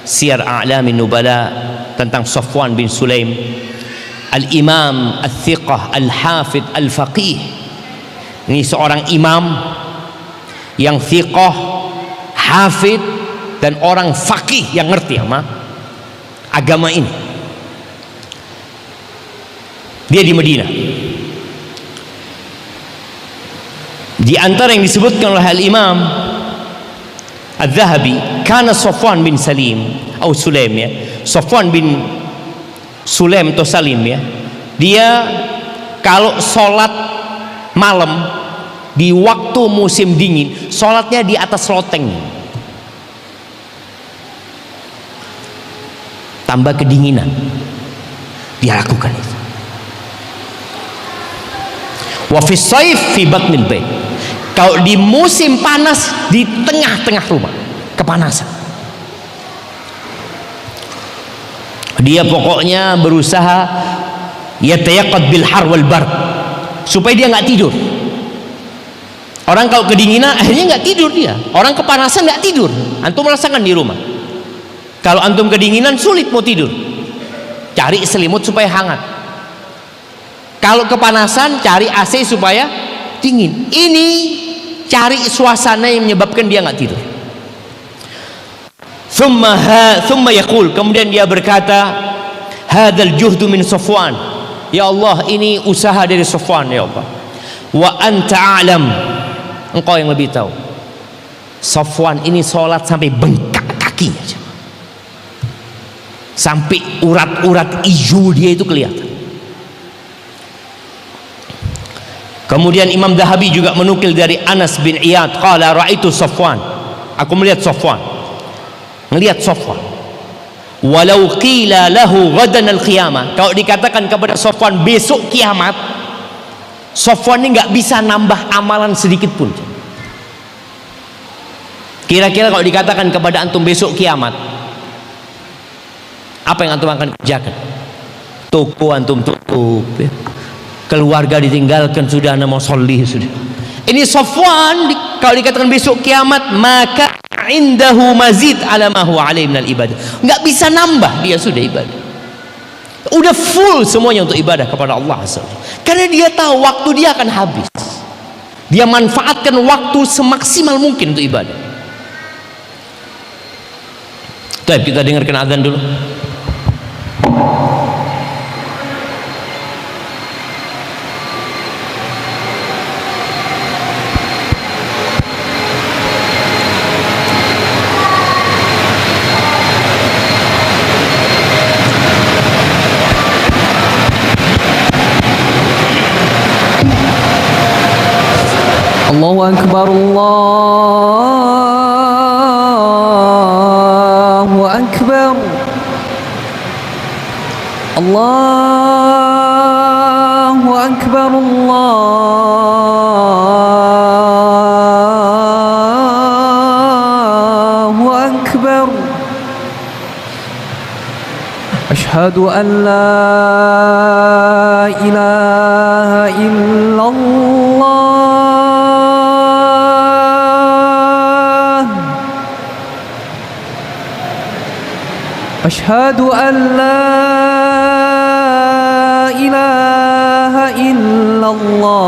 Siyar A'lamin Nubala tentang Safwan bin Sulaim. Al-Imam Al-Thiqah Al-Hafidh Al-Faqih, ini seorang imam yang thiqah, hafidh, dan orang faqih yang ngerti sama agama ini. Dia di Madinah. Di antara yang disebutkan oleh Al-Imam Al-Dhahabi, kana Safwan bin Salim atau Sulaim ya. Safwan bin Sulaim atau Salim ya. Dia kalau sholat malam di waktu musim dingin, sholatnya di atas loteng. Tambah kedinginan. Dia lakukan itu. Wa fi shaif fi batnil bait. Kalau di musim panas di tengah-tengah rumah, kepanasan. Dia pokoknya berusaha yatayaqqad bil har wal bard supaya dia nggak tidur. Orang kalau kedinginan akhirnya nggak tidur dia. Orang kepanasan nggak tidur. Antum merasakan di rumah. Kalau antum kedinginan sulit mau tidur. Cari selimut supaya hangat. Kalau kepanasan cari AC supaya dingin. Ini cari suasana yang menyebabkan dia nggak tidur. Thumma yaqul, kemudian dia berkata, hadzal juhdu min Safwan. Ya Allah, ini usaha dari Safwan ya Allah. Wa anta a'lam. Engkau yang lebih tahu. Safwan ini sholat sampai bengkak kakinya. Sampai urat-urat hijau dia itu kelihatan. Kemudian Imam Dhahabi juga menukil dari Anas bin Iyad, qala ra'aitu Safwan. Aku melihat Safwan. Melihat Safwan. Walau qila lahu ghadan al-qiyamah. Kalau dikatakan kepada Safwan besok kiamat, Safwan ini nggak bisa nambah amalan sedikit pun. Kira-kira kalau dikatakan kepada antum besok kiamat, apa yang antum akan kerjakan? Toko antum tutup ya. Keluarga ditinggalkan, sudah anda mau sholli sudah. Ini Safwan kalau dikatakan besok kiamat, maka indahu mazid ala ma huwa alaihi minal ibadah. Enggak bisa nambah, dia sudah ibadah. Udah full semuanya untuk ibadah kepada Allah SWT. Karena dia tahu waktu dia akan habis. Dia manfaatkan waktu semaksimal mungkin untuk ibadah. Baik, kita dengarkan azan dulu. Allahu Akbar, Allahu Akbar, Allahu Akbar, Allahu Akbar. Ashhadu an la ilaha illallah. أشهد أن لا إله إلا الله.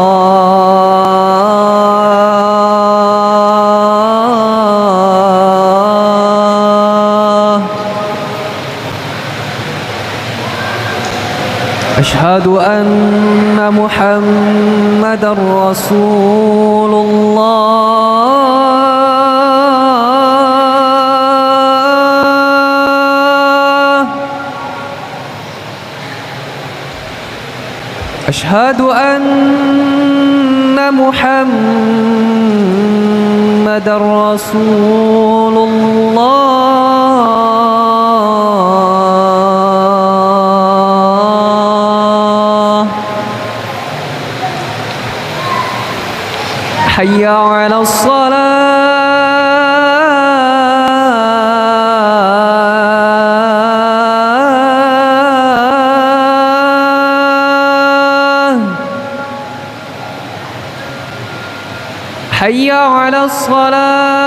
أشهد أن محمدا رسول الله. أشهد أن محمدا رسول الله. حي على حي على الصلاة.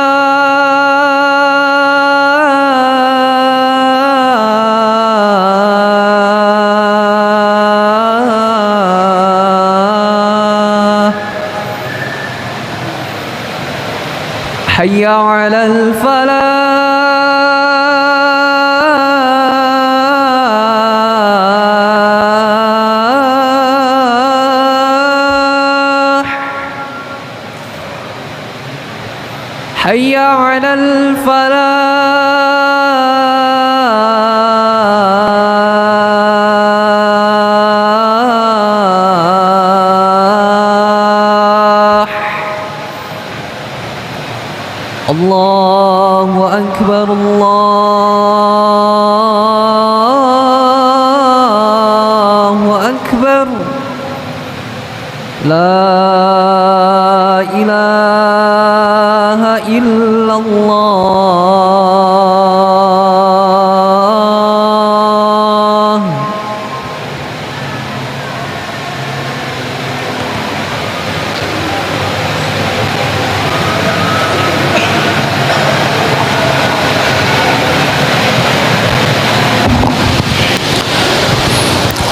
حي على الفلاح. حي على الفلاح الله أكبر الله أكبر لا إله إلا الله.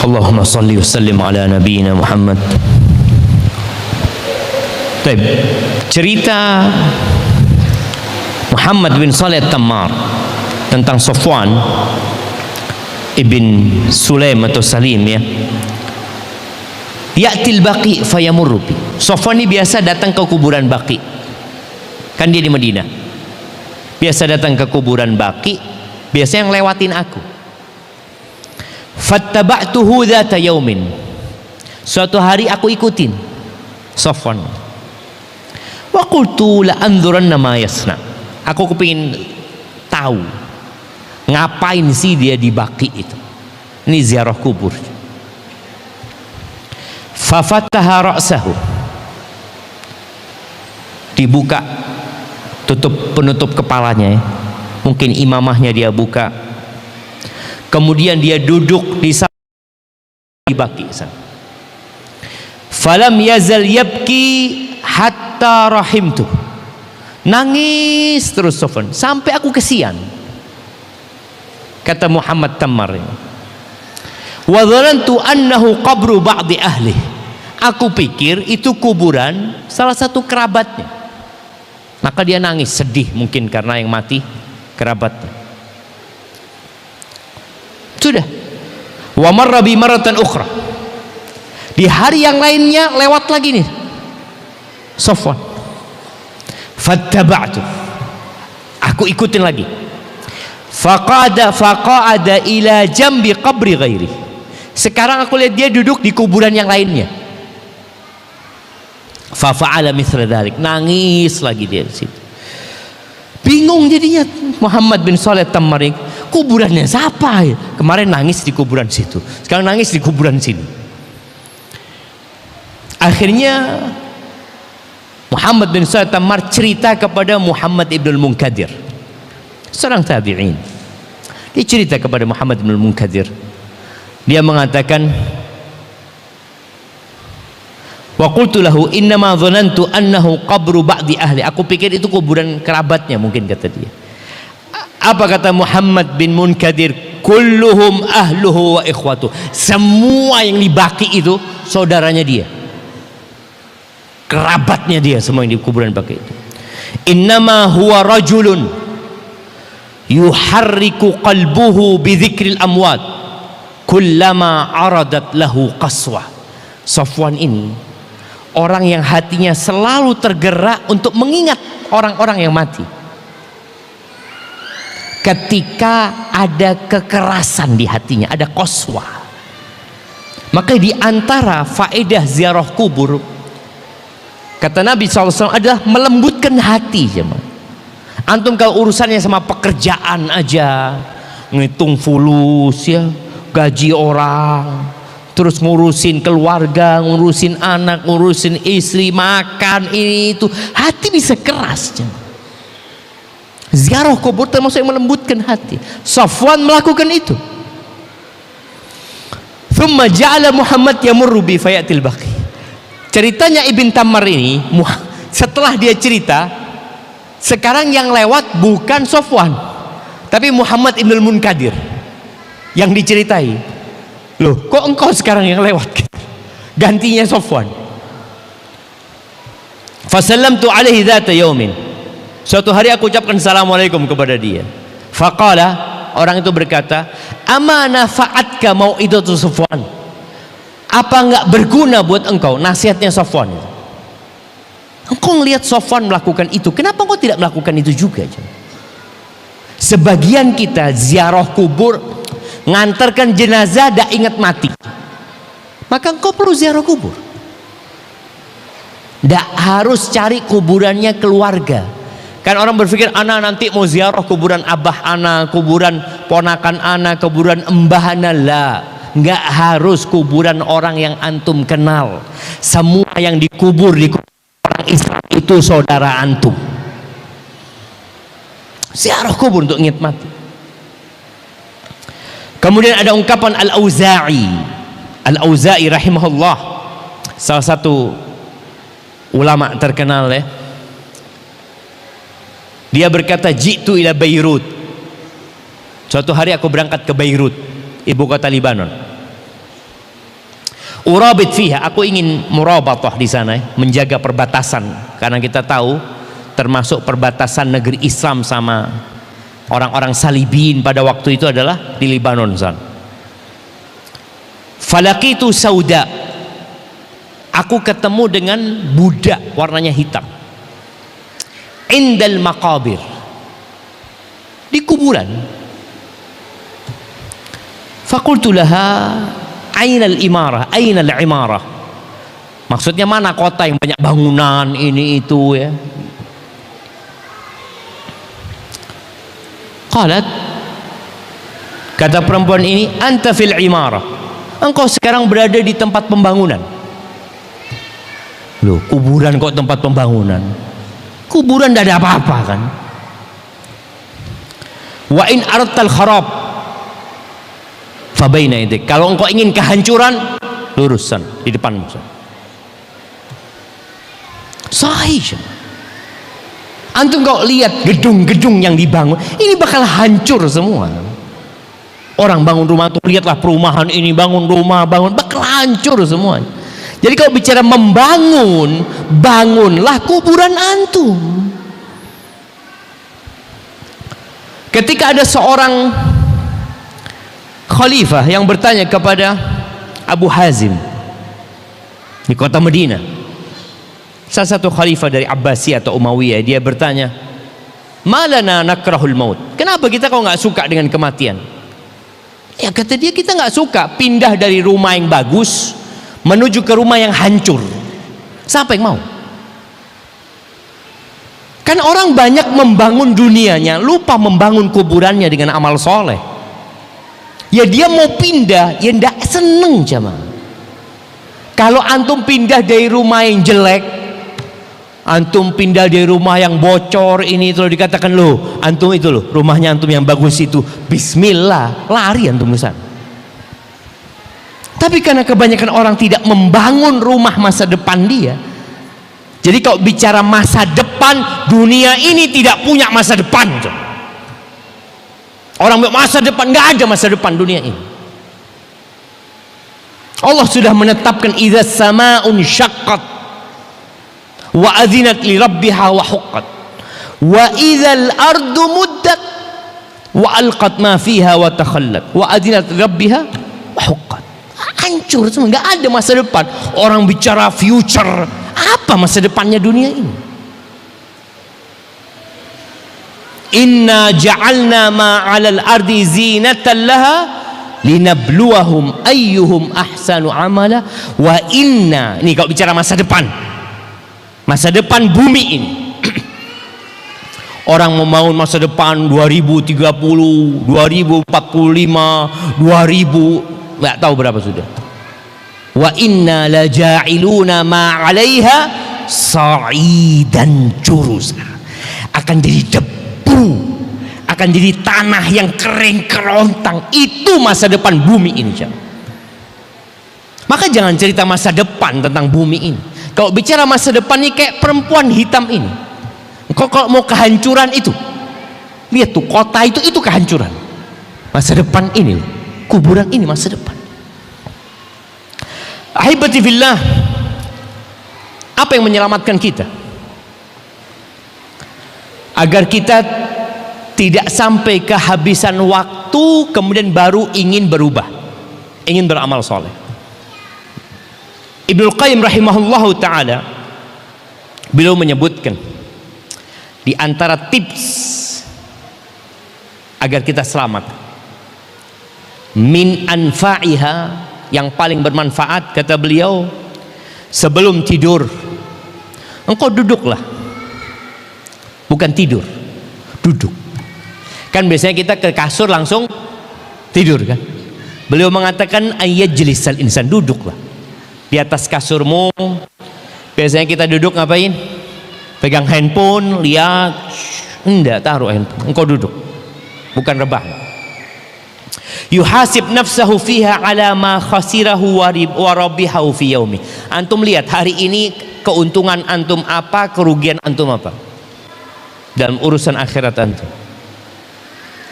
Allahumma salli wa sallim ala nabiyyina Muhammad. Baik, cerita Muhammad bin Saleh Tammar tentang Safwan ibn Sulaim atau Salim ya. Ya'til Baqi fayamurru bi. Safwan ini biasa datang ke kuburan Baqi. Kan dia di Madinah. Biasa datang ke kuburan Baqi, biasa yang lewatin aku. Fattaba'tuhu dzata yaumin. Suatu hari aku ikutin Safwan. Wa qultu la anzuranna ma yasna. Aku kepingin tahu ngapain sih dia di Baqi itu. Ini ziarah kubur. Fa fataha ra'sahu. Dibuka penutup kepalanya ya. Mungkin imamahnya dia buka. Kemudian dia duduk di Baqi sana. Falam yazal yabki hatta rahimtu. Nangis terus Safwan sampai aku kesian. Kata Muhammad Tammar ini. Wa dhanantu annahu qabru ba'di ahli. Aku pikir itu kuburan salah satu kerabatnya. Maka dia nangis sedih mungkin karena yang mati kerabatnya. Sudah. Wa marra bi maratan ukhra. Di hari yang lainnya lewat lagi nih Safwan. Fattaba'tu. Aku ikutin lagi. Faqa'ada ila jambi qabri ghairi. Sekarang aku lihat dia duduk di kuburan yang lainnya. Fa fa'ala mithla dzalik. Nangis lagi dia di situ. Bingung jadinya Muhammad bin Saleh Tammar. Kuburannya siapa ya? Kemarin nangis di kuburan situ, sekarang nangis di kuburan sini. Akhirnya Muhammad bin Saleh Tammar cerita kepada Muhammad ibn al-Munkadir, seorang tabi'in. Dia cerita kepada Muhammad ibn al-Munkadir. Dia mengatakan, wa qultu lahu innama dhanantu annahu qabru ba'di ahli. Aku pikir itu kuburan kerabatnya mungkin, kata dia. Apa kata Muhammad bin Munkadir? Kulluhum ahluhu wa ikhwatuh. Semua yang di Baqi itu saudaranya dia, kerabatnya dia, semua yang di kuburan Baqi itu. Innama huwa rajulun yuharriku qalbuhu bi dzikril amwat kullama aradat lahu qaswa. Safwan ini orang yang hatinya selalu tergerak untuk mengingat orang-orang yang mati ketika ada kekerasan di hatinya, ada qaswa. Maka di antara faedah ziarah kubur, kata Nabi SAW, adalah melembutkan hati. Antum kalau urusannya sama pekerjaan aja, ngitung fulus ya, gaji orang, terus ngurusin keluarga, ngurusin anak, ngurusin istri, makan ini itu, hati bisa keras. Ziarah kubur termasuk yang melembutkan hati. Safwan melakukan itu. Thumma ja'ala Muhammad yamurru bi fayatil Baqi. Ceritanya Ibn Tammar ini, setelah dia cerita, sekarang yang lewat bukan Safwan, tapi Muhammad ibn al-Munkadir yang diceritai. Loh, kok engkau sekarang yang lewat? Gantinya Safwan. Fasallamtu alaihi dzata yaumin. Suatu hari aku ucapkan assalamualaikum kepada dia. Faqala, orang itu berkata, ama nafa'atka mau'idatu Safwan. Apa enggak berguna buat engkau nasihatnya Safwan? Engkau ngelihat Sofwan melakukan itu, kenapa engkau tidak melakukan itu juga? Sebagian kita ziarah kubur, ngantarkan jenazah, dak ingat mati, maka engkau perlu ziarah kubur. Dak harus cari kuburannya keluarga. Kan orang berpikir, ana nanti mau ziarah kuburan abah ana, kuburan ponakan ana, kuburan embah ana. Lah, nggak harus kuburan orang yang antum kenal. Semua yang dikubur di orang Islam itu saudara antum. Ziarah kubur untuk ingat mati. Kemudian ada ungkapan Al-Auza'i. Al-Auza'i rahimahullah, salah satu ulama terkenal ya. Dia berkata, jitu ila Beirut. Suatu hari aku berangkat ke Beirut, ibu kota Libanon. Urabit fiha, aku ingin murabatah di sana, menjaga perbatasan, karena kita tahu termasuk perbatasan negeri Islam sama orang-orang Salibin pada waktu itu adalah di Libanon sana. Falaqitu sauda, aku ketemu dengan budak warnanya hitam. Indal maqabir, di kuburan. Fakultu laha ainal imarah, ainal imarah, maksudnya mana kota yang banyak bangunan ini itu ya. Qalat, kata perempuan ini, anta fil imarah, engkau sekarang berada di tempat pembangunan. Loh, kuburan kok tempat pembangunan? Kuburan tidak ada apa-apa kan. Wa in aradtal kharab fa baina yadik, kalau engkau ingin kehancuran, lurusan di depanmu. Sahih. Antum kau lihat gedung-gedung yang dibangun ini bakal hancur semua. Orang bangun rumah tuh, lihatlah perumahan ini, bangun rumah, bakal hancur semua. Jadi kalau bicara membangun, bangunlah kuburan antum. Ketika ada seorang khalifah yang bertanya kepada Abu Hazim di kota Madinah, salah satu khalifah dari Abbasiyah atau Umayyah, dia bertanya, malana nakrahul maut, kenapa kita kok nggak suka dengan kematian? Ya kata dia, kita nggak suka pindah dari rumah yang bagus menuju ke rumah yang hancur. Siapa yang mau? Kan orang banyak membangun dunianya, lupa membangun kuburannya dengan amal soleh. Ya dia mau pindah, ya ndak seneng jamaah. Kalau antum pindah dari rumah yang jelek, antum pindah dari rumah yang bocor ini, itu dikatakan loh, antum itu loh, rumahnya antum yang bagus itu, bismillah, lari antum ke sana. Tapi karena kebanyakan orang tidak membangun rumah masa depan dia, jadi kalau bicara masa depan, dunia ini tidak punya masa depan. Orang masa depan, nggak ada masa depan dunia ini. Allah sudah menetapkan idza samaun syaqqat wa adzinat li rabbiha wa huqqat wa idzal ardu muddat wa alqat ma fiha wa takhallat wa adzinat li rabbiha wa huqqat. Hancur semua, nggak ada masa depan. Orang bicara future, apa masa depannya dunia ini? Inna ja'alna ma 'alal ardi zinatan laha linabluwahum ayyuhum ahsanu amala wa inna, ini kalau bicara masa depan bumi ini. Orang membangun masa depan 2030, 2045, 2000, nggak tahu berapa sudah. Wa inna la ja'iluna ma 'alaiha sa'idan jurusa, akan jadi debu, akan jadi tanah yang kering kerontang. Itu masa depan bumi ini. Maka jangan cerita masa depan tentang bumi ini. Kalau bicara masa depan ini kayak perempuan hitam ini, kok kalau mau kehancuran itu, lihat tuh kota itu kehancuran. Masa depan ini, kuburan ini masa depan. Ahibati fillah, apa yang menyelamatkan kita agar kita tidak sampai kehabisan waktu kemudian baru ingin berubah, ingin beramal soleh? Ibnul Qayyim rahimahullahu ta'ala beliau menyebutkan di antara tips agar kita selamat, min anfa'iha, yang paling bermanfaat kata beliau, sebelum tidur engkau duduklah, bukan tidur, duduk. Kan biasanya kita ke kasur langsung tidur kan. Beliau mengatakan ayyajlisal insan, duduklah di atas kasurmu. Biasanya kita duduk ngapain? Pegang handphone, lihat. Enggak, taruh handphone, engkau duduk, bukan rebahan. Yuhasib nafsahu fiha ala ma khasirahu wa rabihahu fi yaumi. Antum lihat hari ini keuntungan antum apa, kerugian antum apa dalam urusan akhirat antum.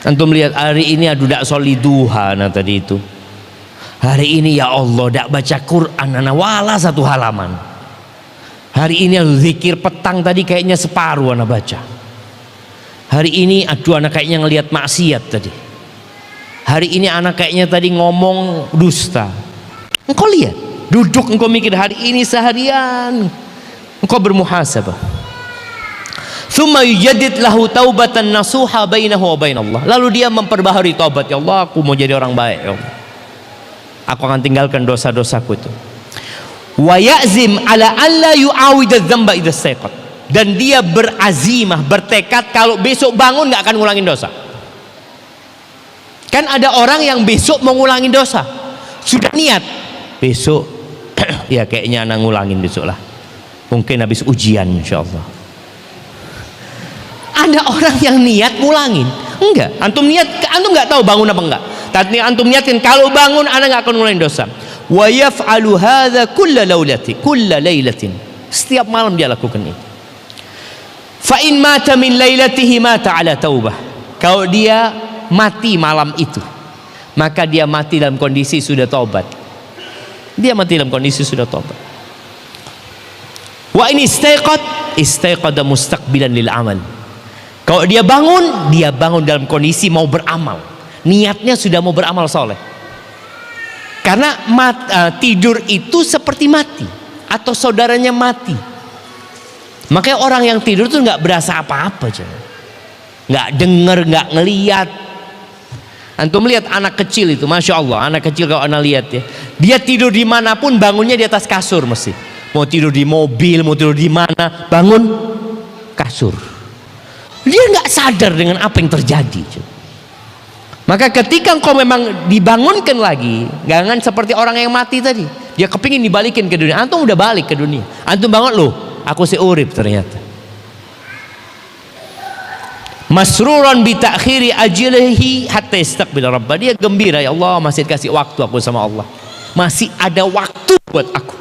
Antum lihat hari ini aduh dak soli duha nah tadi itu. Hari ini ya Allah dak baca Quran ana wala satu halaman. Hari ini aduh zikir petang tadi kayaknya separuh ana baca. Hari ini aduh ana kayaknya ngelihat maksiat tadi. Hari ini anak kayaknya tadi ngomong dusta. Engkau lihat, duduk engkau mikir hari ini seharian. Engkau bermuhasabah. Tsumma yujaddid lahu taubatan nasuha bainahu wa bainallah. Lalu dia memperbaharui taubat, ya Allah aku mau jadi orang baik ya Allah. Aku akan tinggalkan dosa-dosaku itu. Wa ya'zim ala alla yu'awid adz-dzamba idza staiqat. Dan dia berazimah, bertekad kalau besok bangun enggak akan ngulangin dosa. Kan ada orang yang besok mau ngulangin dosa, sudah niat besok ya kayaknya anak ngulangin besok lah, mungkin habis ujian insyaallah. Ada orang yang niat ngulangin, enggak, antum niat, antum nggak tahu bangun apa enggak, tapi antum niatin kalau bangun anak nggak akan ngulangin dosa. Wa yaf'alu hadza kulla lailatin, setiap malam dia lakukan itu. Fa in mata min lailatihi mata ala taubah. Kalau dia mati malam itu, maka dia mati dalam kondisi sudah taubat. Dia mati dalam kondisi sudah taubat. Wa in istaiqada mustaqbilan lil amal. Kalau dia bangun dalam kondisi mau beramal. Niatnya sudah mau beramal soleh. Karena tidur itu seperti mati atau saudaranya mati. Makanya orang yang tidur tuh nggak berasa apa-apa, nggak denger, nggak ngeliat. Antum lihat anak kecil itu, masya Allah, anak kecil kalau anda lihat ya, dia tidur dimanapun bangunnya di atas kasur mesti. Mau tidur di mobil, mau tidur di mana, bangun kasur. Dia nggak sadar dengan apa yang terjadi. Maka ketika engkau memang dibangunkan lagi, jangan seperti orang yang mati tadi. Dia kepingin dibalikin ke dunia. Antum udah balik ke dunia. Antum bangun loh, aku si urip ternyata. Masruran bi ta'khiri ajlihi hatta yastaqbil rabbah. Dia gembira, ya Allah masih dikasih waktu aku sama Allah. Masih ada waktu buat aku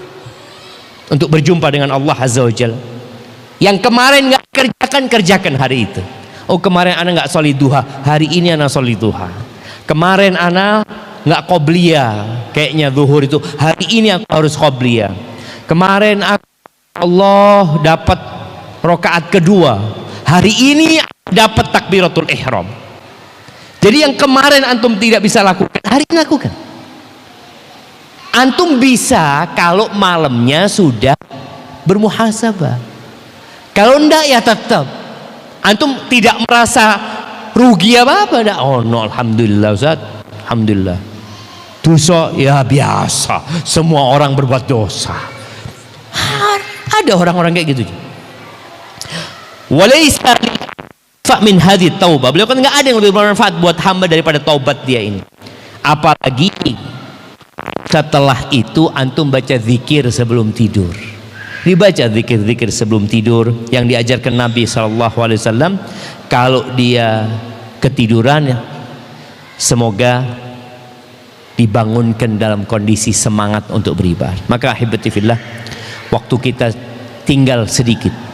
untuk berjumpa dengan Allah Azza wa Jalla. Yang kemarin nggak kerjakan hari itu. Oh kemarin anak nggak sholat duha, hari ini anak sholat duha. Kemarin anak nggak qobliyah, kayaknya zuhur itu, hari ini aku harus qobliyah. Kemarin Allah dapat rakaat kedua, hari ini dapat takbiratul ihram. Jadi yang kemarin antum tidak bisa lakukan, hari ini lakukan. Antum bisa kalau malamnya sudah bermuhasabah. Kalau enggak ya tetap antum tidak merasa rugi apa-apa. Oh no, alhamdulillah Ustaz, alhamdulillah. Dosa ya biasa, semua orang berbuat dosa. Ada orang-orang kayak gitu. Walaysa min hadhihi taubah. Beliau kan enggak ada yang lebih bermanfaat buat hamba daripada taubat dia ini. Apalagi setelah itu antum baca zikir sebelum tidur. Dibaca zikir-zikir sebelum tidur yang diajarkan Nabi SAW. Kalau dia ketiduran, semoga dibangunkan dalam kondisi semangat untuk beribadah. Maka ahibati fillah, waktu kita tinggal sedikit.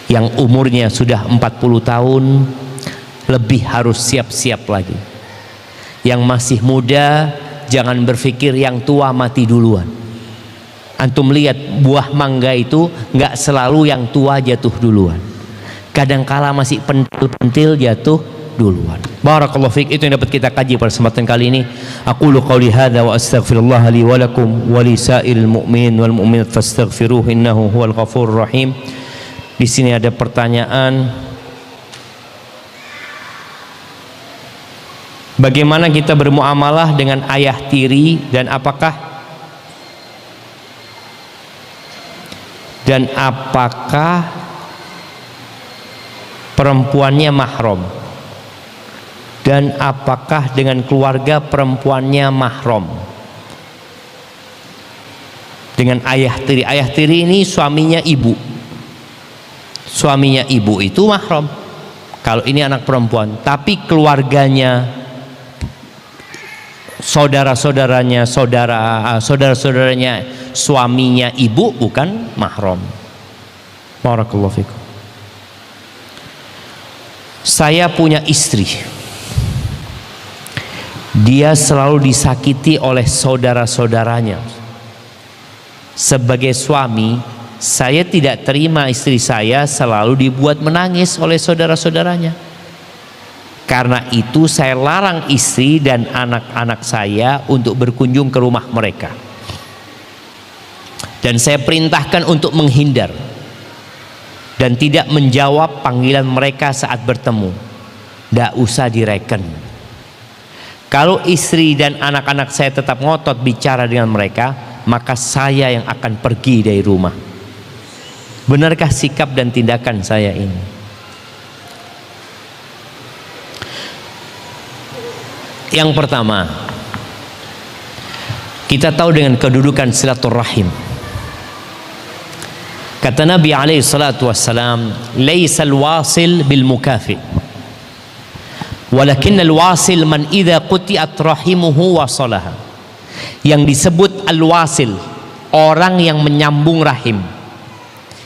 Yang umurnya sudah 40 tahun lebih harus siap-siap lagi. Yang masih muda jangan berpikir yang tua mati duluan. Antum lihat buah mangga itu nggak selalu yang tua jatuh duluan. Kadangkala masih pentil-pentil jatuh duluan. Barakallahu fiik. Itu yang dapat kita kaji pada kesempatan kali ini. Aqulu qauli hadza wa astaghfirullah li wa lakum wa li sa'iril mu'minin wal mu'minat fastaghfiruhu innahu huwal ghafurur rahim. Di sini ada pertanyaan, bagaimana kita bermuamalah dengan ayah tiri dan apakah perempuannya mahram, dan apakah dengan keluarga perempuannya mahram dengan ayah tiri. Ayah tiri ini suaminya ibu. Suaminya ibu itu mahram kalau ini anak perempuan, tapi keluarganya, saudara-saudaranya suaminya ibu bukan mahram. Barakallahu fikum. Saya punya istri, dia selalu disakiti oleh saudara-saudaranya. Sebagai suami, saya tidak terima istri saya selalu dibuat menangis oleh saudara-saudaranya. Karena itu saya larang istri dan anak-anak saya untuk berkunjung ke rumah mereka, dan saya perintahkan untuk menghindar dan tidak menjawab panggilan mereka saat bertemu. Tidak usah direken. Kalau istri dan anak-anak saya tetap ngotot bicara dengan mereka, maka saya yang akan pergi dari rumah. Benarkah sikap dan tindakan saya ini? Yang pertama, kita tahu dengan kedudukan silaturahim. Kata Nabi alaihi salatu wassalam, "Laisal wasil bil mukafi, walakinnal wasil man idza quti'at rahimuhu wasalaha." Yang disebut al-wasil, orang yang menyambung rahim.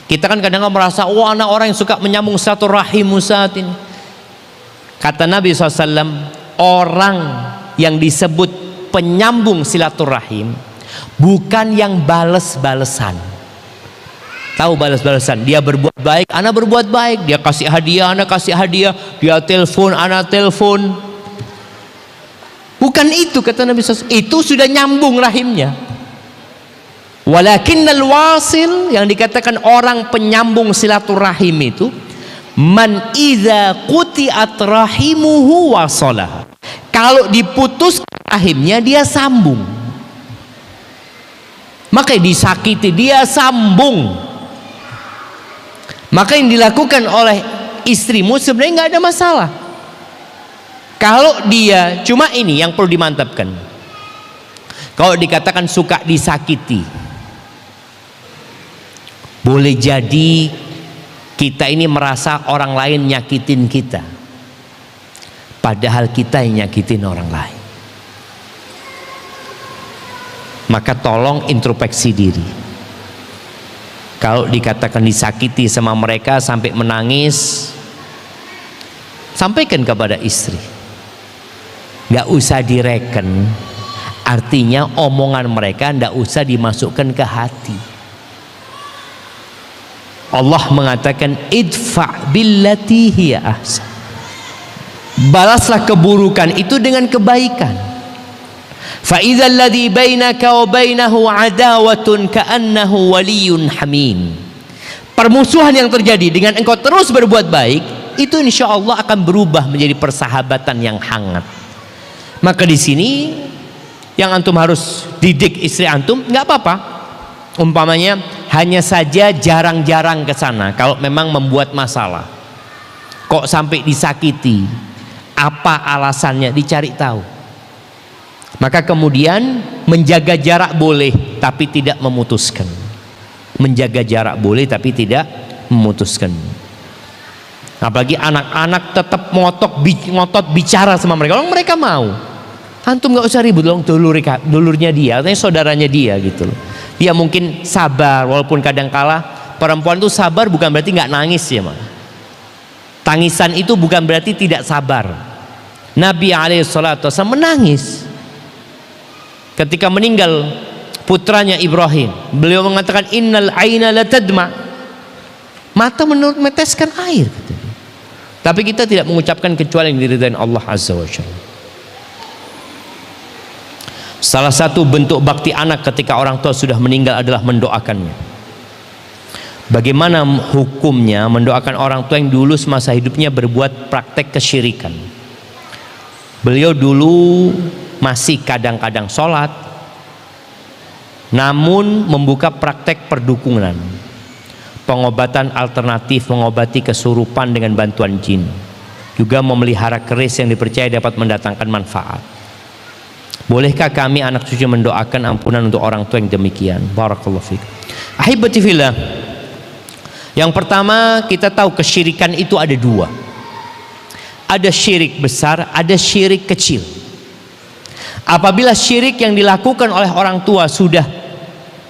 Kita kan kadang-kadang merasa, oh anak orang yang suka menyambung silaturahim saat ini. Kata Nabi SAW, orang yang disebut penyambung silaturahim bukan yang bales-balesan. Tahu bales-balesan? Dia berbuat baik, anak berbuat baik. Dia kasih hadiah, anak kasih hadiah. Dia telepon, anak telepon. Bukan itu kata Nabi SAW. Itu sudah nyambung rahimnya. Walakinnal wasil, yang dikatakan orang penyambung silaturahim itu, man idza quti'at rahimuhu wasalah. Kalau diputus rahimnya, dia sambung. Maka disakiti, dia sambung. Maka yang dilakukan oleh istrimu sebenarnya nggak ada masalah. Kalau dia, cuma ini yang perlu dimantapkan. Kalau dikatakan suka disakiti, boleh jadi kita ini merasa orang lain nyakitin kita, padahal kita yang nyakitin orang lain. Maka tolong introspeksi diri. Kalau dikatakan disakiti sama mereka sampai menangis, sampaikan kepada istri. Gak usah direken. Artinya omongan mereka gak usah dimasukkan ke hati. Allah mengatakan idfa' billati hiya ahsan. Balaslah keburukan itu dengan kebaikan. Fa idzal ladzi bainaka wa bainahu adawatun ka'annahu waliyyun hamim. Permusuhan yang terjadi dengan engkau terus berbuat baik, itu insyaallah akan berubah menjadi persahabatan yang hangat. Maka di sini yang antum harus didik istri antum, nggak apa-apa. Umpamanya hanya saja jarang-jarang ke sana kalau memang membuat masalah. Kok sampai disakiti? Apa alasannya? Dicari tahu. Maka kemudian menjaga jarak boleh tapi tidak memutuskan. Menjaga jarak boleh tapi tidak memutuskan. Apalagi anak-anak tetap ngotot bicara sama mereka. Kalau mereka mau, antum nggak usah ribut. Dulurnya dia, artinya saudaranya dia gitu loh. Dia mungkin sabar, walaupun kadang-kala perempuan itu sabar bukan berarti nggak nangis ya, Mak. Tangisan itu bukan berarti tidak sabar. Nabi alaihissalatu wassalam menangis ketika meninggal putranya Ibrahim. Beliau mengatakan innal aina la tadma, mata meneteskan air. Tapi kita tidak mengucapkan kecuali yang diridhai Allah Azza wa Jalla. Salah satu bentuk bakti anak ketika orang tua sudah meninggal adalah mendoakannya. Bagaimana hukumnya mendoakan orang tua yang dulu semasa hidupnya berbuat praktek kesyirikan? Beliau dulu masih kadang-kadang sholat, namun membuka praktek perdukunan, pengobatan alternatif, mengobati kesurupan dengan bantuan jin, juga memelihara keris yang dipercaya dapat mendatangkan manfaat. Bolehkah kami anak cucu mendoakan ampunan untuk orang tua yang demikian? Barakallahu fiik. Ahibati fillah. Yang pertama, kita tahu kesyirikan itu ada dua. Ada syirik besar, ada syirik kecil. Apabila syirik yang dilakukan oleh orang tua sudah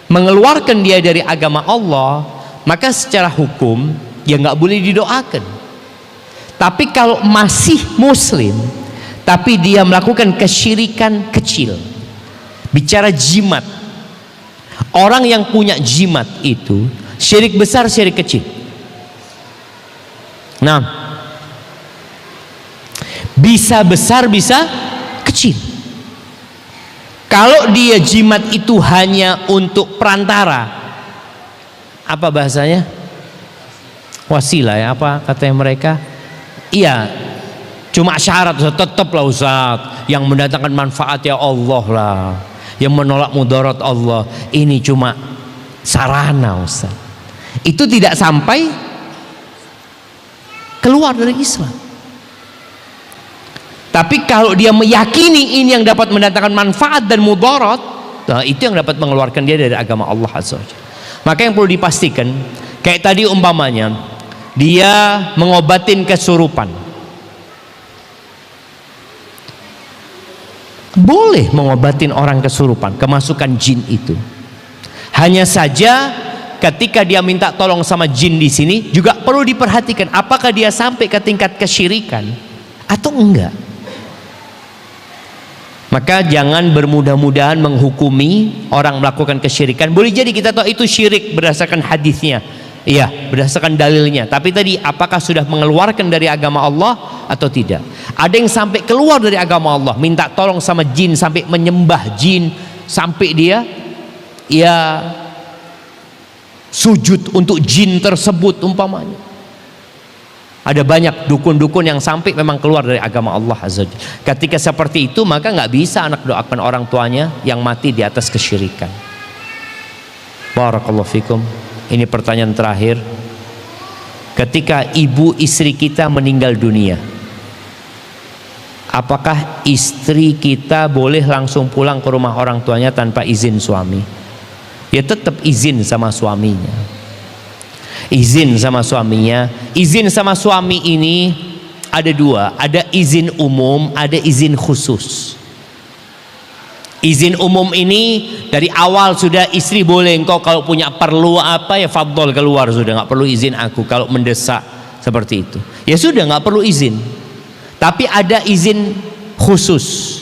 mengeluarkan dia dari agama Allah, maka secara hukum ya nggak boleh didoakan. Tapi kalau masih muslim tapi dia melakukan kesyirikan kecil, bicara jimat, orang yang punya jimat itu syirik besar, syirik kecil. Nah, bisa besar, bisa kecil. Kalau dia jimat itu hanya untuk perantara, apa bahasanya? Wasilah ya, apa katanya mereka? Iya, cuma syarat, tetaplah Ustaz, yang mendatangkan manfaat ya Allah lah, yang menolak mudarat Allah. Ini cuma sarana Ustaz. Itu tidak sampai keluar dari Islam. Tapi kalau dia meyakini ini yang dapat mendatangkan manfaat dan mudarat, nah itu yang dapat mengeluarkan dia dari agama Allah Azza wa Jalla. Maka yang perlu dipastikan, kayak tadi umpamanya dia mengobatin kesurupan, boleh mengobatin orang kesurupan, kemasukan jin itu. Hanya saja ketika dia minta tolong sama jin di sini juga perlu diperhatikan apakah dia sampai ke tingkat kesyirikan atau enggak. Maka jangan bermudah-mudahan menghukumi orang melakukan kesyirikan. Boleh jadi kita tahu itu syirik berdasarkan hadisnya, iya, berdasarkan dalilnya. Tapi tadi apakah sudah mengeluarkan dari agama Allah atau tidak? Ada yang sampai keluar dari agama Allah, minta tolong sama jin, sampai menyembah jin, sampai dia ya sujud untuk jin tersebut umpamanya. Ada banyak dukun-dukun yang sampai memang keluar dari agama Allah Azza wa Jalla. Ketika seperti itu maka nggak bisa anak doakan orang tuanya yang mati di atas kesyirikan. Barakallahu fikum. Ini pertanyaan terakhir. Ketika ibu istri kita meninggal dunia, apakah istri kita boleh langsung pulang ke rumah orang tuanya tanpa izin suami? Ya tetap izin sama suaminya. Izin sama suaminya. Izin sama suami ini ada dua, ada izin umum, ada izin khusus. Izin umum ini dari awal sudah istri boleh, engkau kalau punya perlu apa ya fadhol keluar, sudah nggak perlu izin aku kalau mendesak seperti itu. Ya sudah nggak perlu izin. Tapi ada izin khusus.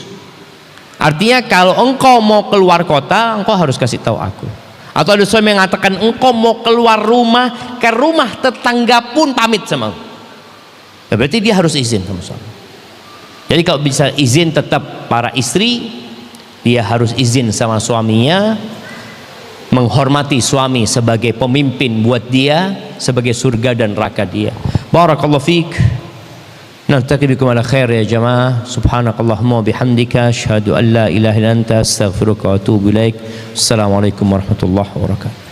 Artinya kalau engkau mau keluar kota, engkau harus kasih tahu aku. Atau ada suami yang mengatakan engkau mau keluar rumah, ke rumah tetangga pun pamit sama aku. Ya, berarti dia harus izin sama suami. Jadi kalau bisa izin tetap para istri, dia harus izin sama suaminya, menghormati suami sebagai pemimpin buat dia, sebagai surga dan neraka dia. Barakallahu fiik. نلتقي بكم على خير يا جماعة. سبحانك اللهم وبحمدك أشهد أن لا إله إلا أنت أستغفرك وأتوب إليك. السلام عليكم ورحمة الله وبركاته.